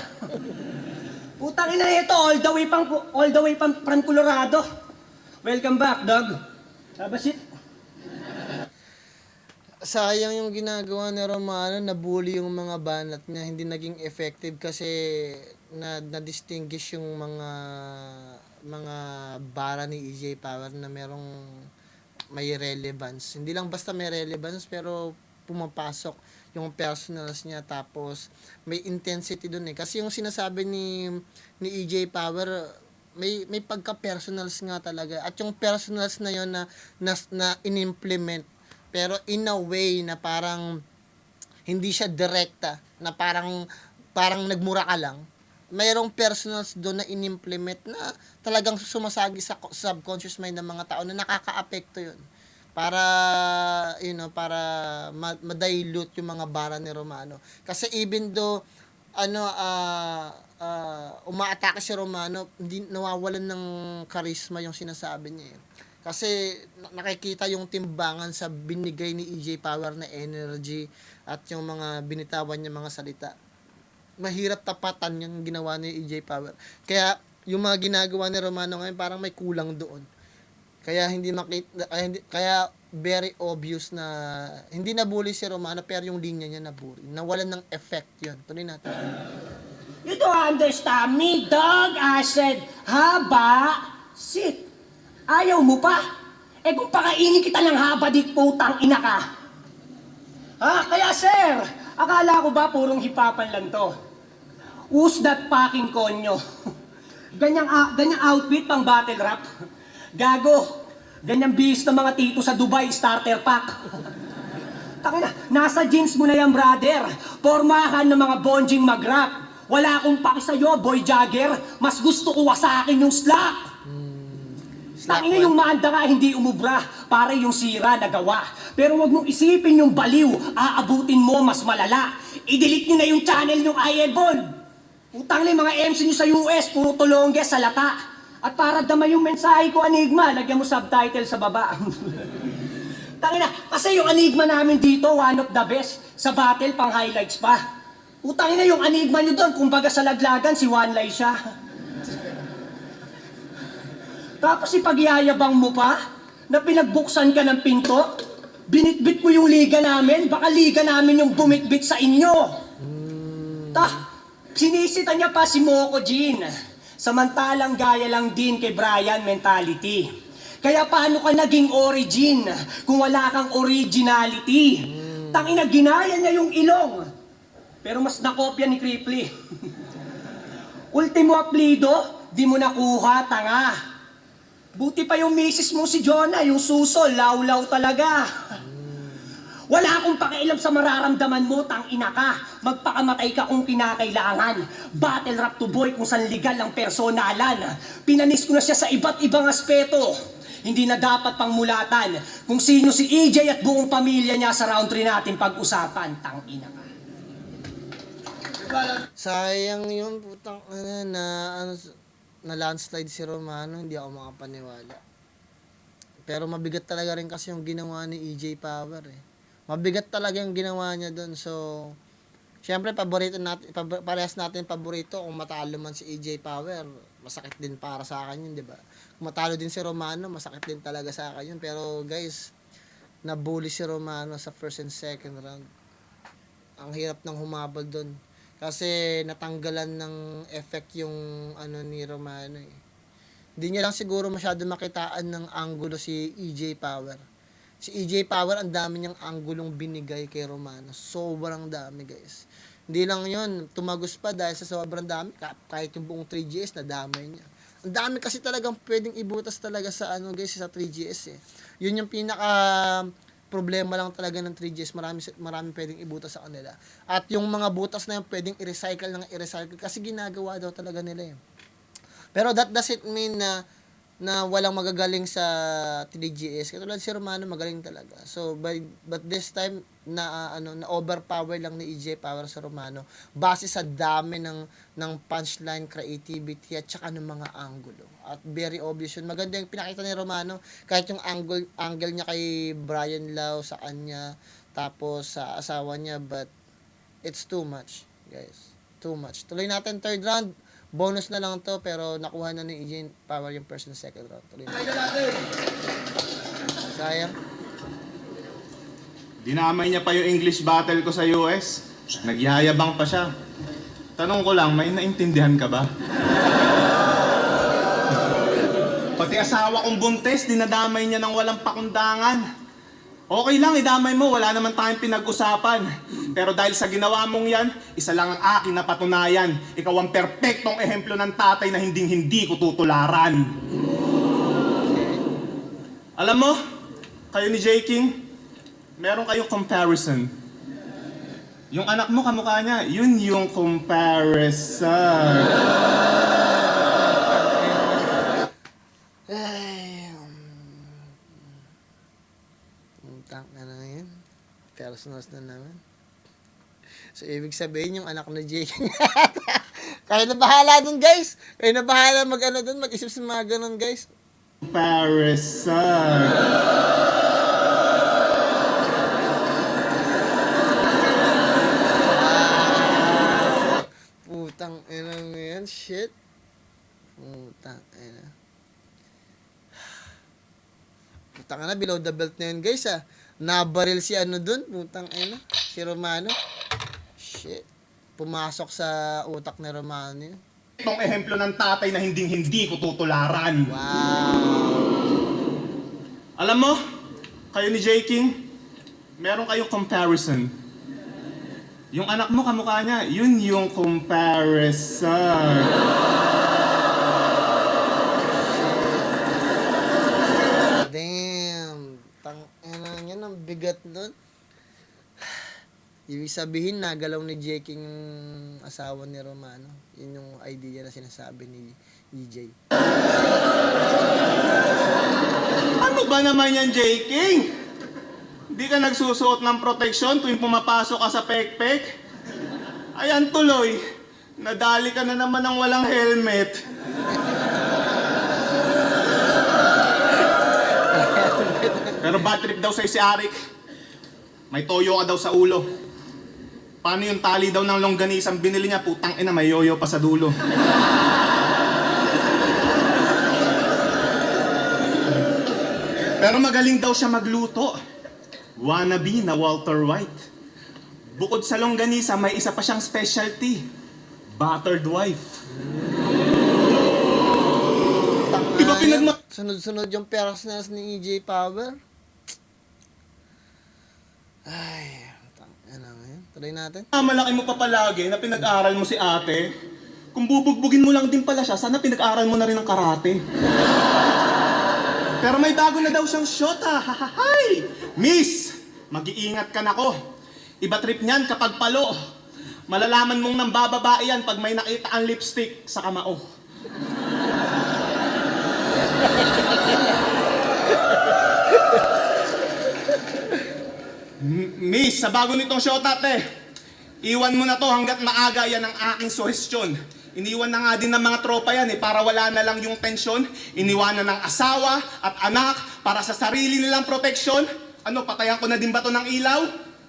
Putang ina ito, all the way from Colorado. Welcome back, dog. Sabasit. Sayang yung ginagawa ni Romano, nabully yung mga banat niya, hindi naging effective kasi na-distinguish yung mga bara ni EJ Power na merong may relevance. Hindi lang basta may relevance pero pumapasok yung personals niya, tapos may intensity doon eh. Kasi yung sinasabi ni EJ Power, may pagka-personals nga talaga. At yung personals na yon na in-implement, pero in a way na parang hindi siya direkta, na parang nagmura ka lang. Mayroong personals doon na in-implement na talagang sumasagi sa subconscious mind ng mga tao na nakaka-apekto yun. Para para ma-dilute yung mga bara ni Romano. Kasi even though umaatake si Romano, hindi nawawalan ng charisma yung sinasabi niya. Kasi nakikita yung timbangan sa binigay ni EJ Power na energy at yung mga binitawan niya mga salita. Mahirap tapatan yung ginawa ni EJ Power. Kaya yung mga ginagawa ni Romano ngayon parang may kulang doon. Kaya kaya very obvious na hindi nabully si Romano pero yung linya niya nabully. Nawalan ng effect 'yun. Tuloy natin. You don't understand me, dog. I said, haba, sit. Ayaw mo pa? Kung pakainin kita ng haba, di putang ina ka. Kaya sir, akala ko ba purong hipapan lang to? Who's that fucking konyo? Ganyang outfit pang battle rap. Gago, ganyang bihis ng mga tito sa Dubai starter pack. Takina, nasa jeans mo na yan, brother. Pormahan ng mga bonjing mag-rap. Wala akong paki sa'yo, boy jagger. Mas gusto ko wasakin yung slack. Takina yung maanda ka, hindi umubra. Pare yung sira nagawa. Pero wag mong isipin yung baliw. Aabutin mo mas malala. I-delete nyo na yung channel yung iEvolve. Utang na yung mga MC nyo sa US, puro tulongge sa lata. At para damay yung mensahe ko, Enigma, lagyan mo subtitle sa baba. Tangina, kasi yung Enigma namin dito, one of the best. Sa battle, pang highlights pa. Utangin na yung Enigma nyo doon, kumbaga sa laglagan, si One Lai siya. Tapos ipagyayabang mo pa, na pinagbuksan ka ng pinto, binitbit mo yung liga namin, baka liga namin yung bumitbit sa inyo. Sinisita niya pa si Moco Jean. Samantalang gaya lang din kay Brian mentality. Kaya paano ka naging origin kung wala kang originality? Tangina, ginaya niya yung ilong. Pero mas nakopya ni Cripply. Ultimo aplido, di mo nakuha, tanga. Buti pa yung misis mo si Jonah, yung suso, law-law talaga. Wala akong pakialam sa mararamdaman mo, tangina ka. Magpakamatay ka kung kinakailangan. Battle rap to boy kung saan legal ang personalan. Pinanis ko na siya sa iba't ibang aspeto. Hindi na dapat pang mulatan kung sino si EJ at buong pamilya niya sa round 3 natin pag-usapan, tangina ka. Sayang yung putang na landslide si Romano, hindi ako makapaniwala. Pero mabigat talaga rin kasi yung ginawa ni EJ Power eh. Mabigat talaga yung ginawa niya doon. So Siyempre, paborito natin, parehas natin paborito. Kung matalo man si EJ Power, masakit din para sa akin yun, di ba? Kung matalo din si Romano, masakit din talaga sa akin yun. Pero guys, nabully si Romano sa first and second round. Ang hirap ng humabol doon. Kasi natanggalan ng effect yung ano ni Romano eh. Hindi niya lang siguro masyado makitaan ng angulo si EJ Power. Si EJ Power, ang dami niyang anggulong binigay kay Romano. Sobrang dami, guys. Hindi lang yun, tumagos pa dahil sa sobrang dami. Kahit yung buong 3GS, nadamay niya. Ang dami kasi talagang pwedeng ibutas talaga sa ano, guys, sa 3GS eh. Yun yung pinaka problema lang talaga ng 3GS. Marami pwedeng ibutas sa kanila. At yung mga butas na yun, pwedeng i-recycle ng i-recycle kasi ginagawa daw talaga nila eh. Pero that doesn't mean na walang magagaling sa 3GS. Katulad si Romano, magaling talaga. So, but this time, na overpower lang ni EJ Power sa Romano base sa dami ng punchline, creativity, at saka ng mga angulo. At very obvious yun. Maganda yung pinakita ni Romano, kahit yung angle niya kay Brian Lau sa kanya, tapos sa asawa niya, but it's too much, guys. Too much. Tuloy natin third round. Bonus na lang to, pero nakuha na ni EJ Power yung first and second round. Tuloy na. Sayang. Dinamay niya pa yung English battle ko sa US. Nagyayabang pa siya. Tanong ko lang, may naintindihan ka ba? Pati asawa kong buntis, dinadamay niya ng walang pakundangan. Okay lang, idamay mo, wala naman tayong pinag-usapan. Pero dahil sa ginawa mong yan, isa lang ang akin na patunayan. Ikaw ang perpektong ehemplo ng tatay na hinding-hindi ko tutularan. Alam mo, kayo ni J. King, meron kayong comparison. Yung anak mo, kamukha niya, yun yung comparison. Tang na yan. Personals na naman. So, ibig sabihin yung anak na Jake. Kaya na bahala dun, guys. Kaya na bahala mag-isip sa mga ganun, guys. Comparison. Putang ina mo yan. Shit. Putang ina. Putang ina, below the belt na yun, guys, ah. Nabaril si ano dun. Putang ina. Si Romano. Shit. Pumasok sa utak ni Romano yun. Itong ehemplo ng tatay na hinding-hindi ko tutularan. Wow. Alam mo, kayo ni J. King, meron kayong comparison. Yung anak mo, kamukha niya, yun yung comparison. Damn. Yan ang bigat nun. Ibig sabihin, nagalaw ni J. King yung asawa ni Romano. Yun yung idea na sinasabi ni EJ. Ano ba naman yan, J. King? Hindi ka nagsusuot ng proteksyon tuwing pumapasok ka sa pekpek? Ayan tuloy, nadali ka na naman ng walang helmet. Pero bad trip daw sa'yo si Arik. May toyo ka daw sa ulo. Paano yung tali daw ng longganisang binili niya? Putang ina, may yoyo pa sa dulo. Pero magaling daw siya magluto. Wannabe na Walter White. Bukod sa longganisa, may isa pa siyang specialty. Battered wife. Iba pinagma... Sunod-sunod yung personals ni EJ Power. Ay, tangina na yan. Tuloy natin. Malaki mo pa palagi na pinag-aral mo si ate. Kung bubugbugin mo lang din pala siya, sana pinag-aral mo na rin ng karate. Pero may bago na daw siyang shot ah. Hahahay! Miss, mag-iingat ka na ko. Iba trip niyan kapag palo. Malalaman mong nang bababae yan pag may nakita ang lipstick sa kamao. Miss, sa bago nitong shot ate, iwan mo na to hanggat maaga, yan ang aking suhestyon. Iniwan na nga din ng mga tropa yan para wala na lang yung tensyon. Iniwanan ng asawa at anak para sa sarili nilang proteksyon. Ano, patayan ko na din ba to ng ilaw?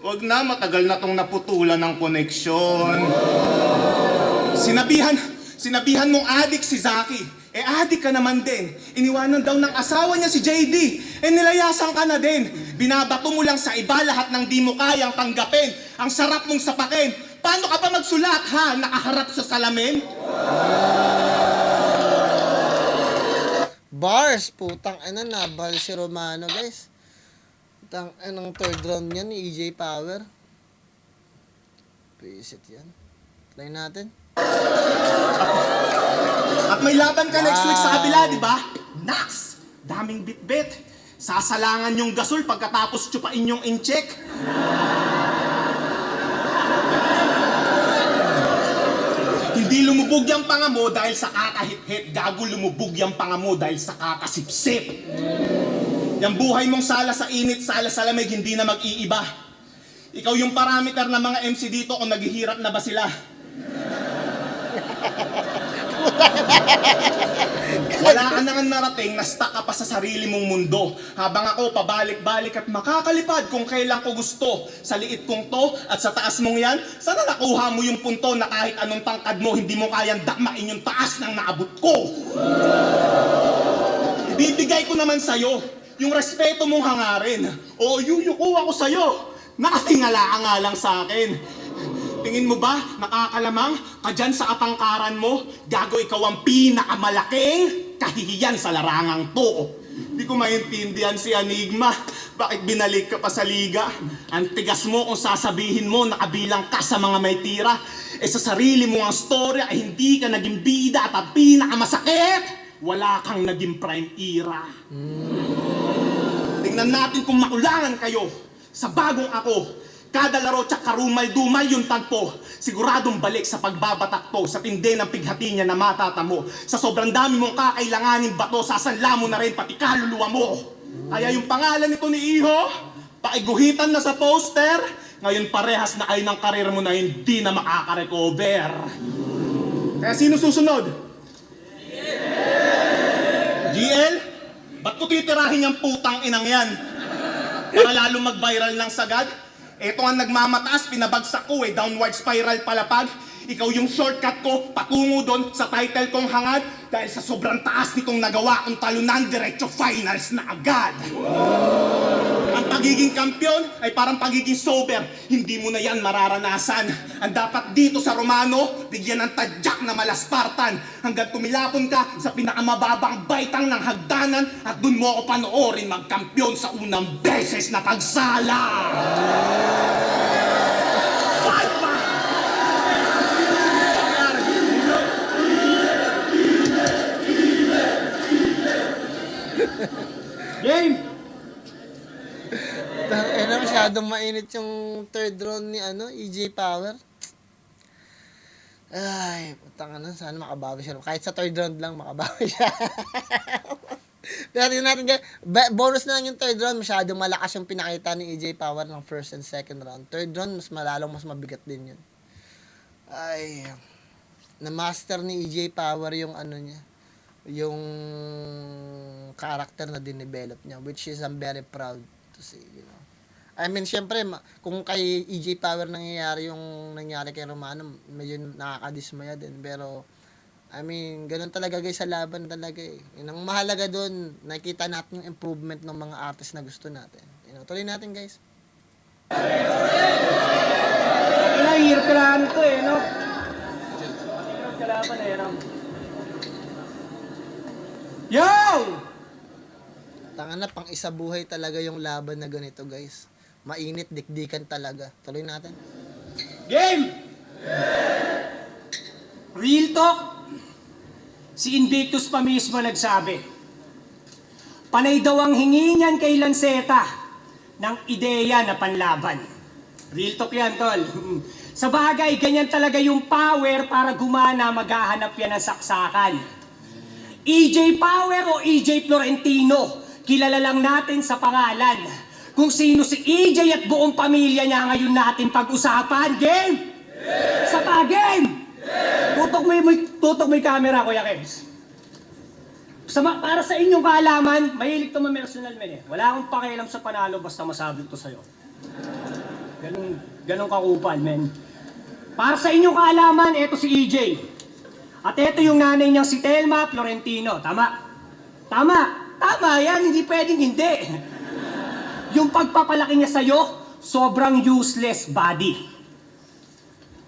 Wag na, matagal na tong naputulan ng koneksyon. Sinabihan mong adik si Zaki. Adik ka naman din. Iniwanan daw ng asawa niya si JD. Nilayasan ka na din. Binabato mo lang sa iba lahat ng di mo kayang tanggapin. Ang sarap mong sapakin. Paano ka pa magsulat ha? Nakaharap sa salamin? Bars, putang ina, nabal si Romano, guys. Putang anong third round niya ni EJ Power. Visit yan. Try natin. At may laban ka next week sa Wow. kabila, di ba? Nax! Daming bit-bit. Sasalangan yung gasol pagkatapos tsupain yung incheck. Hindi lumubog yung panga mo dahil sa kakahit-hit. Gago, lumubog yung panga mo dahil sa kakasipsip. Yung buhay mong sala sa init, sala sa lamig, hindi na mag-iiba. Ikaw yung parameter ng mga MC dito kung naghihirap na ba sila. Wala ka na nga narating, na-stuck ka pa sa sarili mong mundo. Habang ako pabalik-balik at makakalipad kung kailan ko gusto. Sa liit kong to at sa taas mong yan, sana nakuha mo yung punto na kahit anong tangkad mo, hindi mo kayang dakmain yung taas ng naabot ko. Ibibigay ko naman sa'yo yung respeto mong hangarin. O yuyuko ako sa'yo. Nakatingala ka nga lang sa akin. Tingin mo ba, nakakalamang ka dyan sa katangkaran mo? Gago, ikaw ang pinakamalaking kahihiyan sa larangang to. Hindi ko maintindihan si Enigma. Bakit binalik ka pa sa liga? Ang tigas mo kung sasabihin mo nakabilang ka sa mga may tira. Sa sarili mo ang storya ay hindi ka naging bida at ang pinakamasakit, wala kang naging prime era. Tingnan natin kung makulangan kayo sa bagong ako. Kada laro tsak karumal-dumal yung tagpo. Siguradong balik sa pagbabatakto, sa tindi ng pighati niya na matatamo. Sa sobrang dami mong kakailanganin bato, sasanla mo na rin pati kaluluwa mo. Kaya yung pangalan nito ni Iho, paiguhitan na sa poster, ngayon parehas na kayo ng karir mo na hindi na makaka-recover. Kaya sino susunod? GL? Ba't ko titirahin yung putang inang yan? Para lalo mag-viral ng sagad? Ito ang nagmamataas, pinabagsak ko downward spiral palapag. Ikaw yung shortcut ko, patungo doon sa title kong hangad. Dahil sa sobrang taas nitong nagawa kong talunan, diretso finals na agad. Ang pagiging kampiyon ay parang pagiging sober. Hindi mo na yan mararanasan. Ang dapat dito sa Romano, bigyan ng tadyak na malaspartan. Hanggang tumilapon ka sa pinakamababang baitang ng hagdanan at dun mo ako panoorin magkampiyon sa unang beses na pagsala. Game! Masyadong mainit yung third round ni EJ Power. Ay, putang ina, sana makabawi siya. Kahit sa third round lang makabawi siya. Pero tingnan natin guys, bonus na lang yung third round, masyadong malakas yung pinakita ni EJ Power ng first and second round. Third round, mas malalong mas mabigat din yun. Ay, na-master ni EJ Power yung niya, yung character na dinevelop niya, which is I'm very proud to see, you know. I mean, syempre, kung kay EJ Power nangyayari yung nangyari kay Romano, medyo nakakadismaya din. Pero, I mean, ganun talaga guys sa laban talaga eh. Yun ang mahalaga doon, nakikita natin yung improvement ng mga artist na gusto natin. You know, tuloy natin guys. Hirap kailangan ito no? Hirap kalaban no? Yo! Tanga na, pang isa buhay talaga yung laban na ganito guys. Mainit, dikdikan talaga. Tuloy natin. Game! Real talk, si Invictus pa mismo nagsabi, panay daw ang hingi niyan kay Lanceta ng ideya na panlaban. Real talk yan, tol. Sa bagay, ganyan talaga yung power para gumana, maghahanap yan ng saksakan. EJ Power o EJ Florentino, kilala lang natin sa pangalan. Kung sino si EJ at buong pamilya niya ngayon natin pag-usapan. Game! Sa pa-game! Tutok mo yung camera, Kuya Kebs. Para sa inyong kaalaman, mahilig to ma-personal men eh. Wala akong pakialam sa panalo basta masabi to sa'yo. Ganun kakupal, men. Para sa inyong kaalaman, eto si EJ. At eto yung nanay niyang si Telma Florentino. Tama? Tama! Tama yan, hindi pwedeng hindi. Yung pagpapalaki niya sa'yo, sobrang useless body.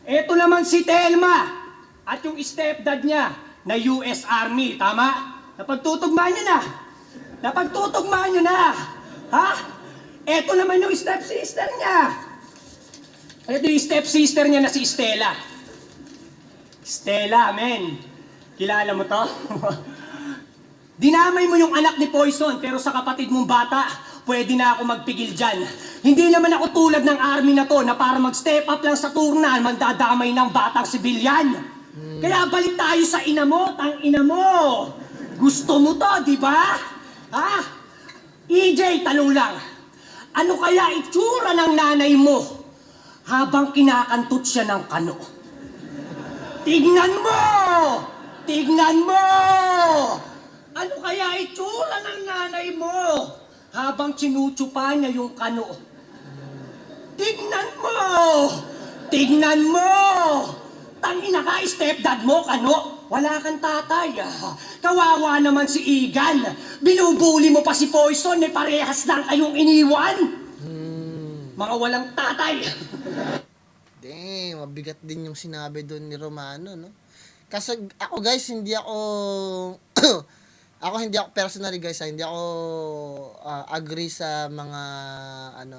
Eto naman si Telma at yung stepdad niya na US Army. Tama? Napagtutugmaan niyo na. Napagtutugmaan niyo na. Ha? Eto naman yung stepsister niya. Ito yung stepsister niya na si Stella. Stella, men. Kilala mo to? Dinamay mo yung anak ni Poison, pero sa kapatid mong bata, pwede na ako magpigil dyan. Hindi naman ako tulad ng army na to na para mag-step up lang sa turnan, mandadamay ng batang sibilyan. Kaya balik tayo sa ina mo, tang ina mo. Gusto mo to, di ba? Ha? EJ, tanong lang. Ano kaya itsura ng nanay mo habang kinakantot siya ng kano? Tignan mo! Tignan mo! Ano kaya itsura ng nanay mo habang sinutsupa niya yung kano? Tignan mo! Tignan mo! Tangina ka, stepdad mo, kano? Wala kang tatay. Kawawa naman si Igan. Binubuli mo pa si Poison, parehas lang kayong iniwan. Mga walang tatay. Damn, mabigat din yung sinabi doon ni Romano, no? Kasi ako guys, hindi ako hindi ako personally guys, hindi ako agree sa mga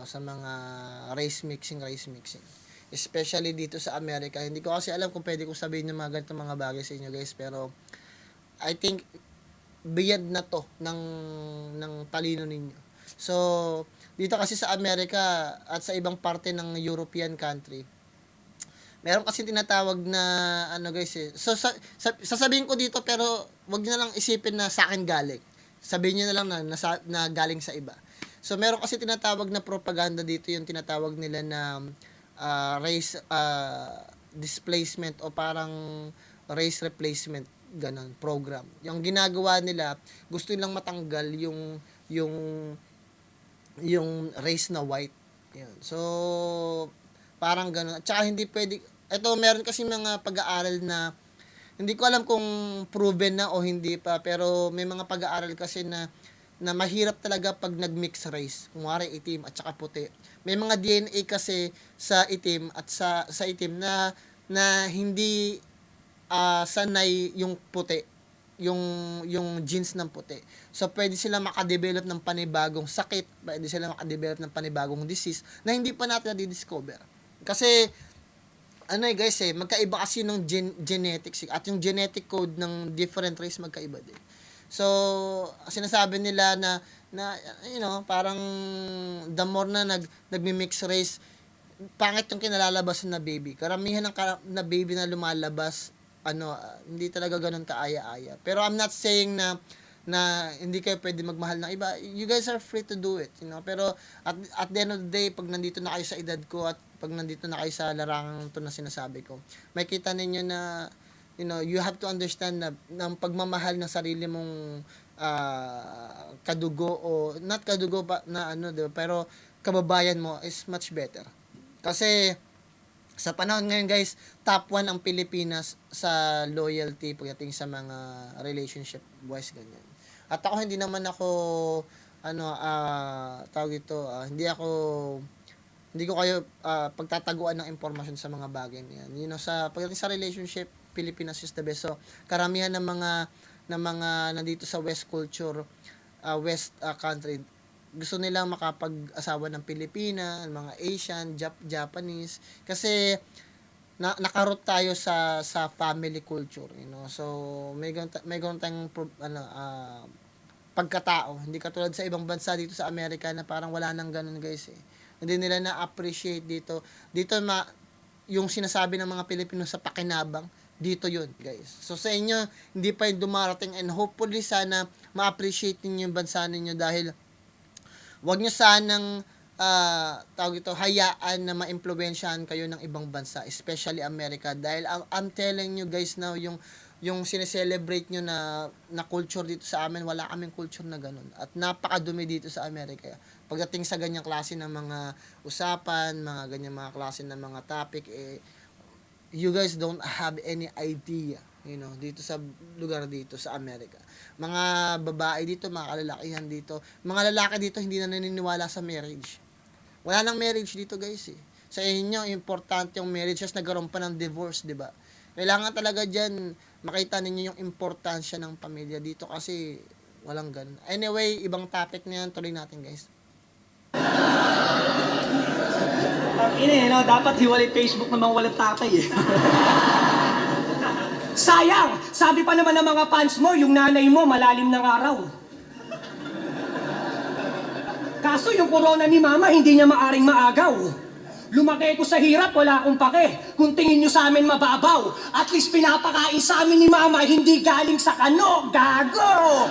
sa mga race mixing. Especially dito sa Amerika. Hindi ko kasi alam kung pwede kong sabihin yung mga ganitong mga bagay sa inyo guys, pero I think beyond na to ng talino ninyo. So, dito kasi sa Amerika at sa ibang parte ng European country, meron kasi tinatawag na guys eh. So sasabihin ko dito, pero wag niyo na lang isipin na sa akin galing. Sabihin niyo na lang na galing sa iba. So meron kasi tinatawag na propaganda dito, yung tinatawag nila na race displacement o parang race replacement ganon program. Yung ginagawa nila, gusto nilang matanggal yung race na white. Yun. So parang gano'n. At saka hindi pwede, ito meron kasi mga pag-aaral na, hindi ko alam kung proven na o hindi pa, pero may mga pag-aaral kasi na mahirap talaga pag nag-mix race. Kunwari itim at saka puti. May mga DNA kasi sa itim at sa itim na hindi sanay yung puti, yung genes ng puti. So pwede sila makadevelop ng panibagong sakit, pwede sila makadevelop ng panibagong disease na hindi pa natin na-discover. Kasi guys magkaiba kasi ng genetics at yung genetic code ng different race magkaiba din. So sinasabi nila na parang the more na nagmi-mix race, pangit yung kinalalabasan na baby. Karamihan ng na baby na lumalabas hindi talaga ganoon kaaya-aya. Pero I'm not saying na hindi kayo pwede magmahal ng iba. You guys are free to do it, Pero at the end of the day, pag nandito na kayo sa edad ko at pag nandito na kayo sa larangang to na sinasabi ko, may kita ninyo na you have to understand na ng pagmamahal ng sarili mong kadugo o not kadugo pa na diba? Pero kababayan mo is much better. Kasi sa panahon ngayon guys, top 1 ang Pilipinas sa loyalty pagdating sa mga relationship wise ganyan. At ako hindi naman ako hindi ko kayo pagtataguan ng impormasyon sa mga bagay niyan. Sa pagdating sa relationship, Pilipinas is the best. So karamihan ng mga nandito sa West culture, West country, gusto nilang makapag-asawa ng Pilipina, mga Asian, Japanese, kasi nakarot tayo sa family culture, So may ganun tayong pagkatao. Hindi katulad sa ibang bansa dito sa Amerika na parang wala nang ganun guys eh. Hindi nila na-appreciate dito. Yung sinasabi ng mga Pilipino sa pakinabang, dito yun guys. So sa inyo, hindi pa yung dumarating, and hopefully sana ma-appreciate niyo yung bansa ninyo, dahil wag nyo sanang hayaan na ma-impluwensyahan kayo ng ibang bansa, especially America, dahil I'm telling you guys now, yung yung sineselebrate nyo na culture dito sa amin, wala kaming culture na ganun. At napakadumi dito sa Amerika. Pagdating sa ganyang klase ng mga usapan, mga ganyang mga klase ng mga topic, you guys don't have any idea, dito sa lugar dito sa Amerika. Mga babae dito, mga kalalakihan dito, mga lalaki dito hindi na naniniwala sa marriage. Wala nang marriage dito, guys, eh. Sa inyo, importante yung marriage, kasi nagkaroon pa ng divorce, di ba? Kailangan talaga dyan, makita ninyo yung importansya ng pamilya dito kasi walang ganun. Anyway, ibang topic na yan, tuloy natin, guys. Dapat hiwalay Facebook namang walang tatay eh. Sayang! Sabi pa naman ng mga fans mo, yung nanay mo malalim ng araw. Kaso yung corona ni mama, hindi niya maaring maagaw. Lumaki ko sa hirap, wala akong pake. Kung tingin nyo sa amin mababaw, at least pinapakain sa amin ni mama, hindi galing sa kano, gago!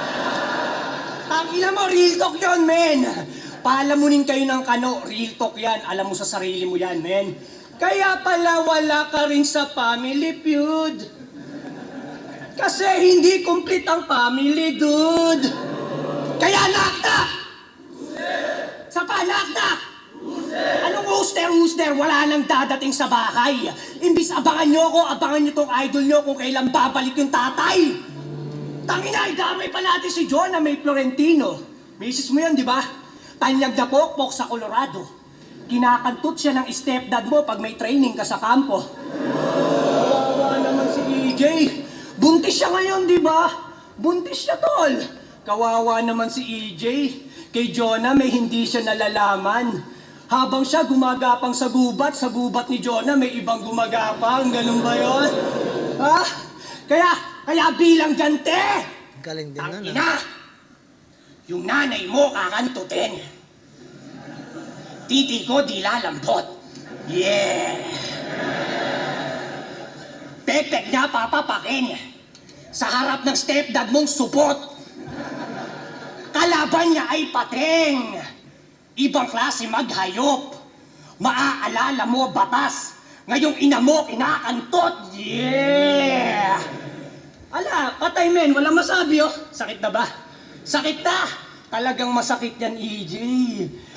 Tangina mo, real talk yun, men! Palamunin kayo ng kano, real talk yan. Alam mo sa sarili mo yan, men. Kaya pala wala ka rin sa family feud. Kasi hindi complete ang family, dude. Kaya nakta! Sa panakta! Anong huster? Wala nang dadating sa bahay. Imbis abangan nyo ako, abangan nyo tong idol nyo kung kailan babalik yung tatay. Tangina, idamay pa natin si John na may Florentino. Misis mo yan, di ba? Tanyag na pokpok sa Colorado. Kinakantot siya ng stepdad mo pag may training ka sa kampo. Kawawa naman si EJ. Buntis siya ngayon, di ba? Buntis siya, tol. Kawawa naman si EJ. Kay Jonah may hindi siya nalalaman. Habang siya gumagapang sa gubat ni Jonah may ibang gumagapang. Ganun ba yun? Ha? Kaya bilang gante, Galing din ang nun, ina, yung nanay mo kakantutin. Titi ko di lalambot. Yeah! Pepek niya papapakin. Sa harap ng stepdad mong supot. Kalaban niya ay pating. Ibang klase maghayop. Maaalala mo batas. Ngayong ina mo kinakantot. Yeah! Ala, patay men, walang masabi oh. Sakit na ba? Sakit na! Talagang masakit yan, EJ.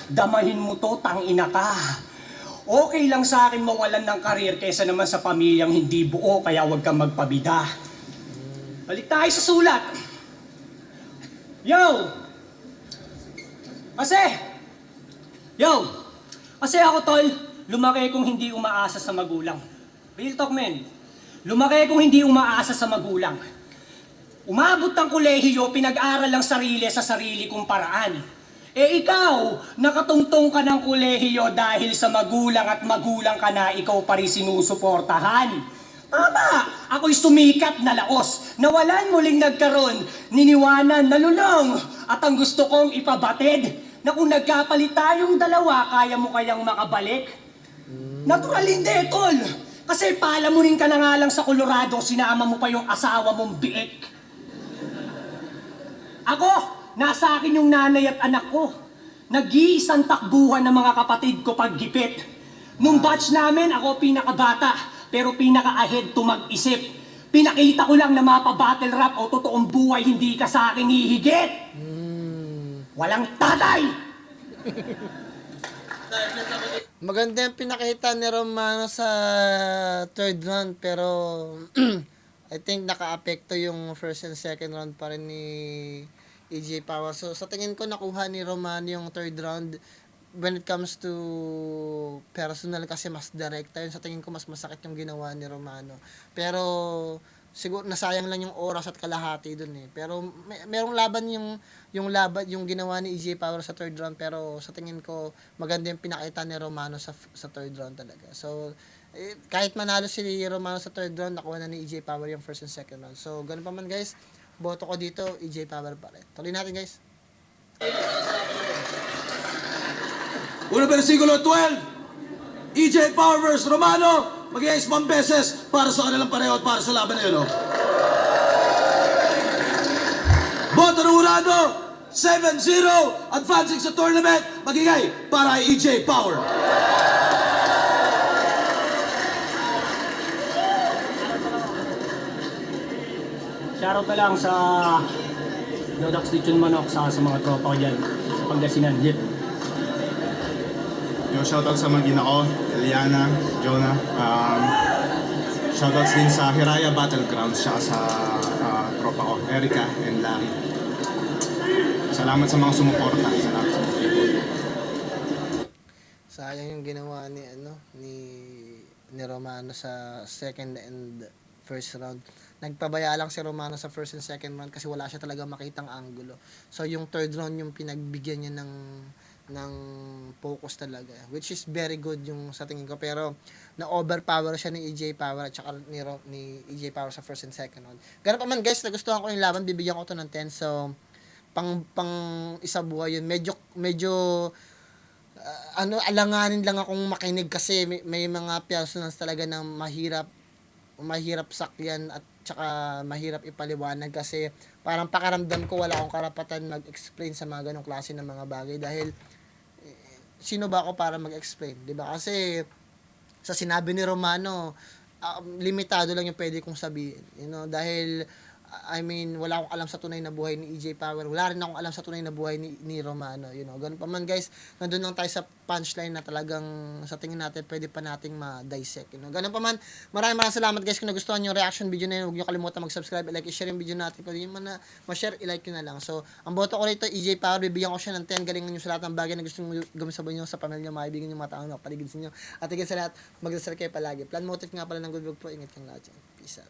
Damahin mo to, tangina ka. Okay lang sa akin mawalan ng karir kaysa naman sa pamilyang hindi buo, kaya huwag kang magpabida. Balik tayo sa sulat. Yo! Kasi ako tol, lumaki kong hindi umaasa sa magulang. Real talk men. Lumaki kong hindi umaasa sa magulang. Umabot ng kolehiyo, pinag-aral lang sarili sa sarili kong paraan. Ikaw, nakatungtong ka ng kolehiyo dahil sa magulang at magulang ka na ikaw pa rin sinusuportahan. Tama, ako'y sumikat na laos, nawalan muling nagkaroon, niniwanan, nalulong, at ang gusto kong ipabatid, na kung nagkapalit tayong dalawa, kaya mo kayang makabalik? Natural hindi, tol. Kasi palamunin ka na nga lang sa Colorado, sinama mo pa yung asawa mong biik. Ako, nasa akin yung nanay at anak ko. Nag-iisang takbuhan ng mga kapatid ko paggipit. Nung batch namin, ako pinakabata, pero pinaka-ahead to mag-isip. Pinakita ko lang na mapa-battle rap o totoong buhay, hindi ka sa akin hihigit. Walang tatay! Maganda yung pinakita ni Romano sa third round, pero I think naka-apekto yung first and second round pa rin ni EJ Power. So sa tingin ko nakuha ni Romano yung third round when it comes to personal, kasi mas direct yun. Sa tingin ko mas masakit yung ginawa ni Romano. Pero siguro nasayang lang yung oras at kalahati dun eh. Pero merong laban yung ginawa ni EJ Power sa third round, pero sa tingin ko maganda yung pinakita ni Romano sa third round talaga. So kahit manalo si Romano sa third round, nakuha na ni EJ Power yung first and second round. So ganun pa man guys, boto ko dito EJ Power pa rin. Tuloy natin guys. Una versikulo 12, EJ Power vs. Romano, mag-iayos 1 beses para sa kanilang pareho at para sa laban na yun. Boto ng Urado, 7-0, advancing sa tournament, magigay para kay EJ Power. Shoutout na lang sa Dodax Lechon Manok sa mga tropa ko dyan sa Pangasinan. Jeep. Yo, shoutout sa mag-ina ko, Eliana, Jonah. Shoutouts din sa Hiraya Battlegrounds, siya sa tropa ko, Erica and Larry. Salamat sa mga sumuporta. Salamat sa mga Sayang yung ginawa ni Romano sa second and first round. Nagpabaya lang si Romano sa first and second round kasi wala siya talaga makitang angulo. So yung third round yung pinagbigyan niya ng focus talaga, which is very good yung sa tingin ko, pero na-overpower siya ni EJ Power at saka ni EJ Power sa first and second round. Ganun pa man guys, nagustuhan ko yung laban, bibigyan ko to ng 10. So pang isa buhay yun. Medyo alanganin lang akong makinig kasi may mga personals talaga na mahirap sakyan at saka mahirap ipaliwanag kasi parang pakaramdam ko wala akong karapatan mag-explain sa mga ganong klase ng mga bagay dahil sino ba ako para mag-explain, 'di ba? Kasi sa sinabi ni Romano, limitado lang yung pwede kong sabihin, dahil wala akong alam sa tunay na buhay ni EJ Power. Wala rin akong alam sa tunay na buhay ni Romano, Ganun pa man guys, nandun lang tayo sa punchline na talagang sa tingin natin pwede pa nating ma-dissect, Ganun pa man, maraming salamat guys kung nagustuhan yung reaction video na yun. Huwag niyo kalimutan mag-subscribe, i-like, i-share yung video natin. Kung hindi man na ma-share, i-like nyo na lang. So, ang boto ko rito, EJ Power, bibigyan ko siya ng 10. Galingan nyo sa lahat ng bagay na gusto nyo gawin sa buhay nyo, sa pamilya, maibigan nyo, mga taong paligid sa inyo. At higit sa lahat, magdasal kayo palagi. Plan motive nga pala ng Good Vlog Pro. Ingat kang lahat dyan. Peace out.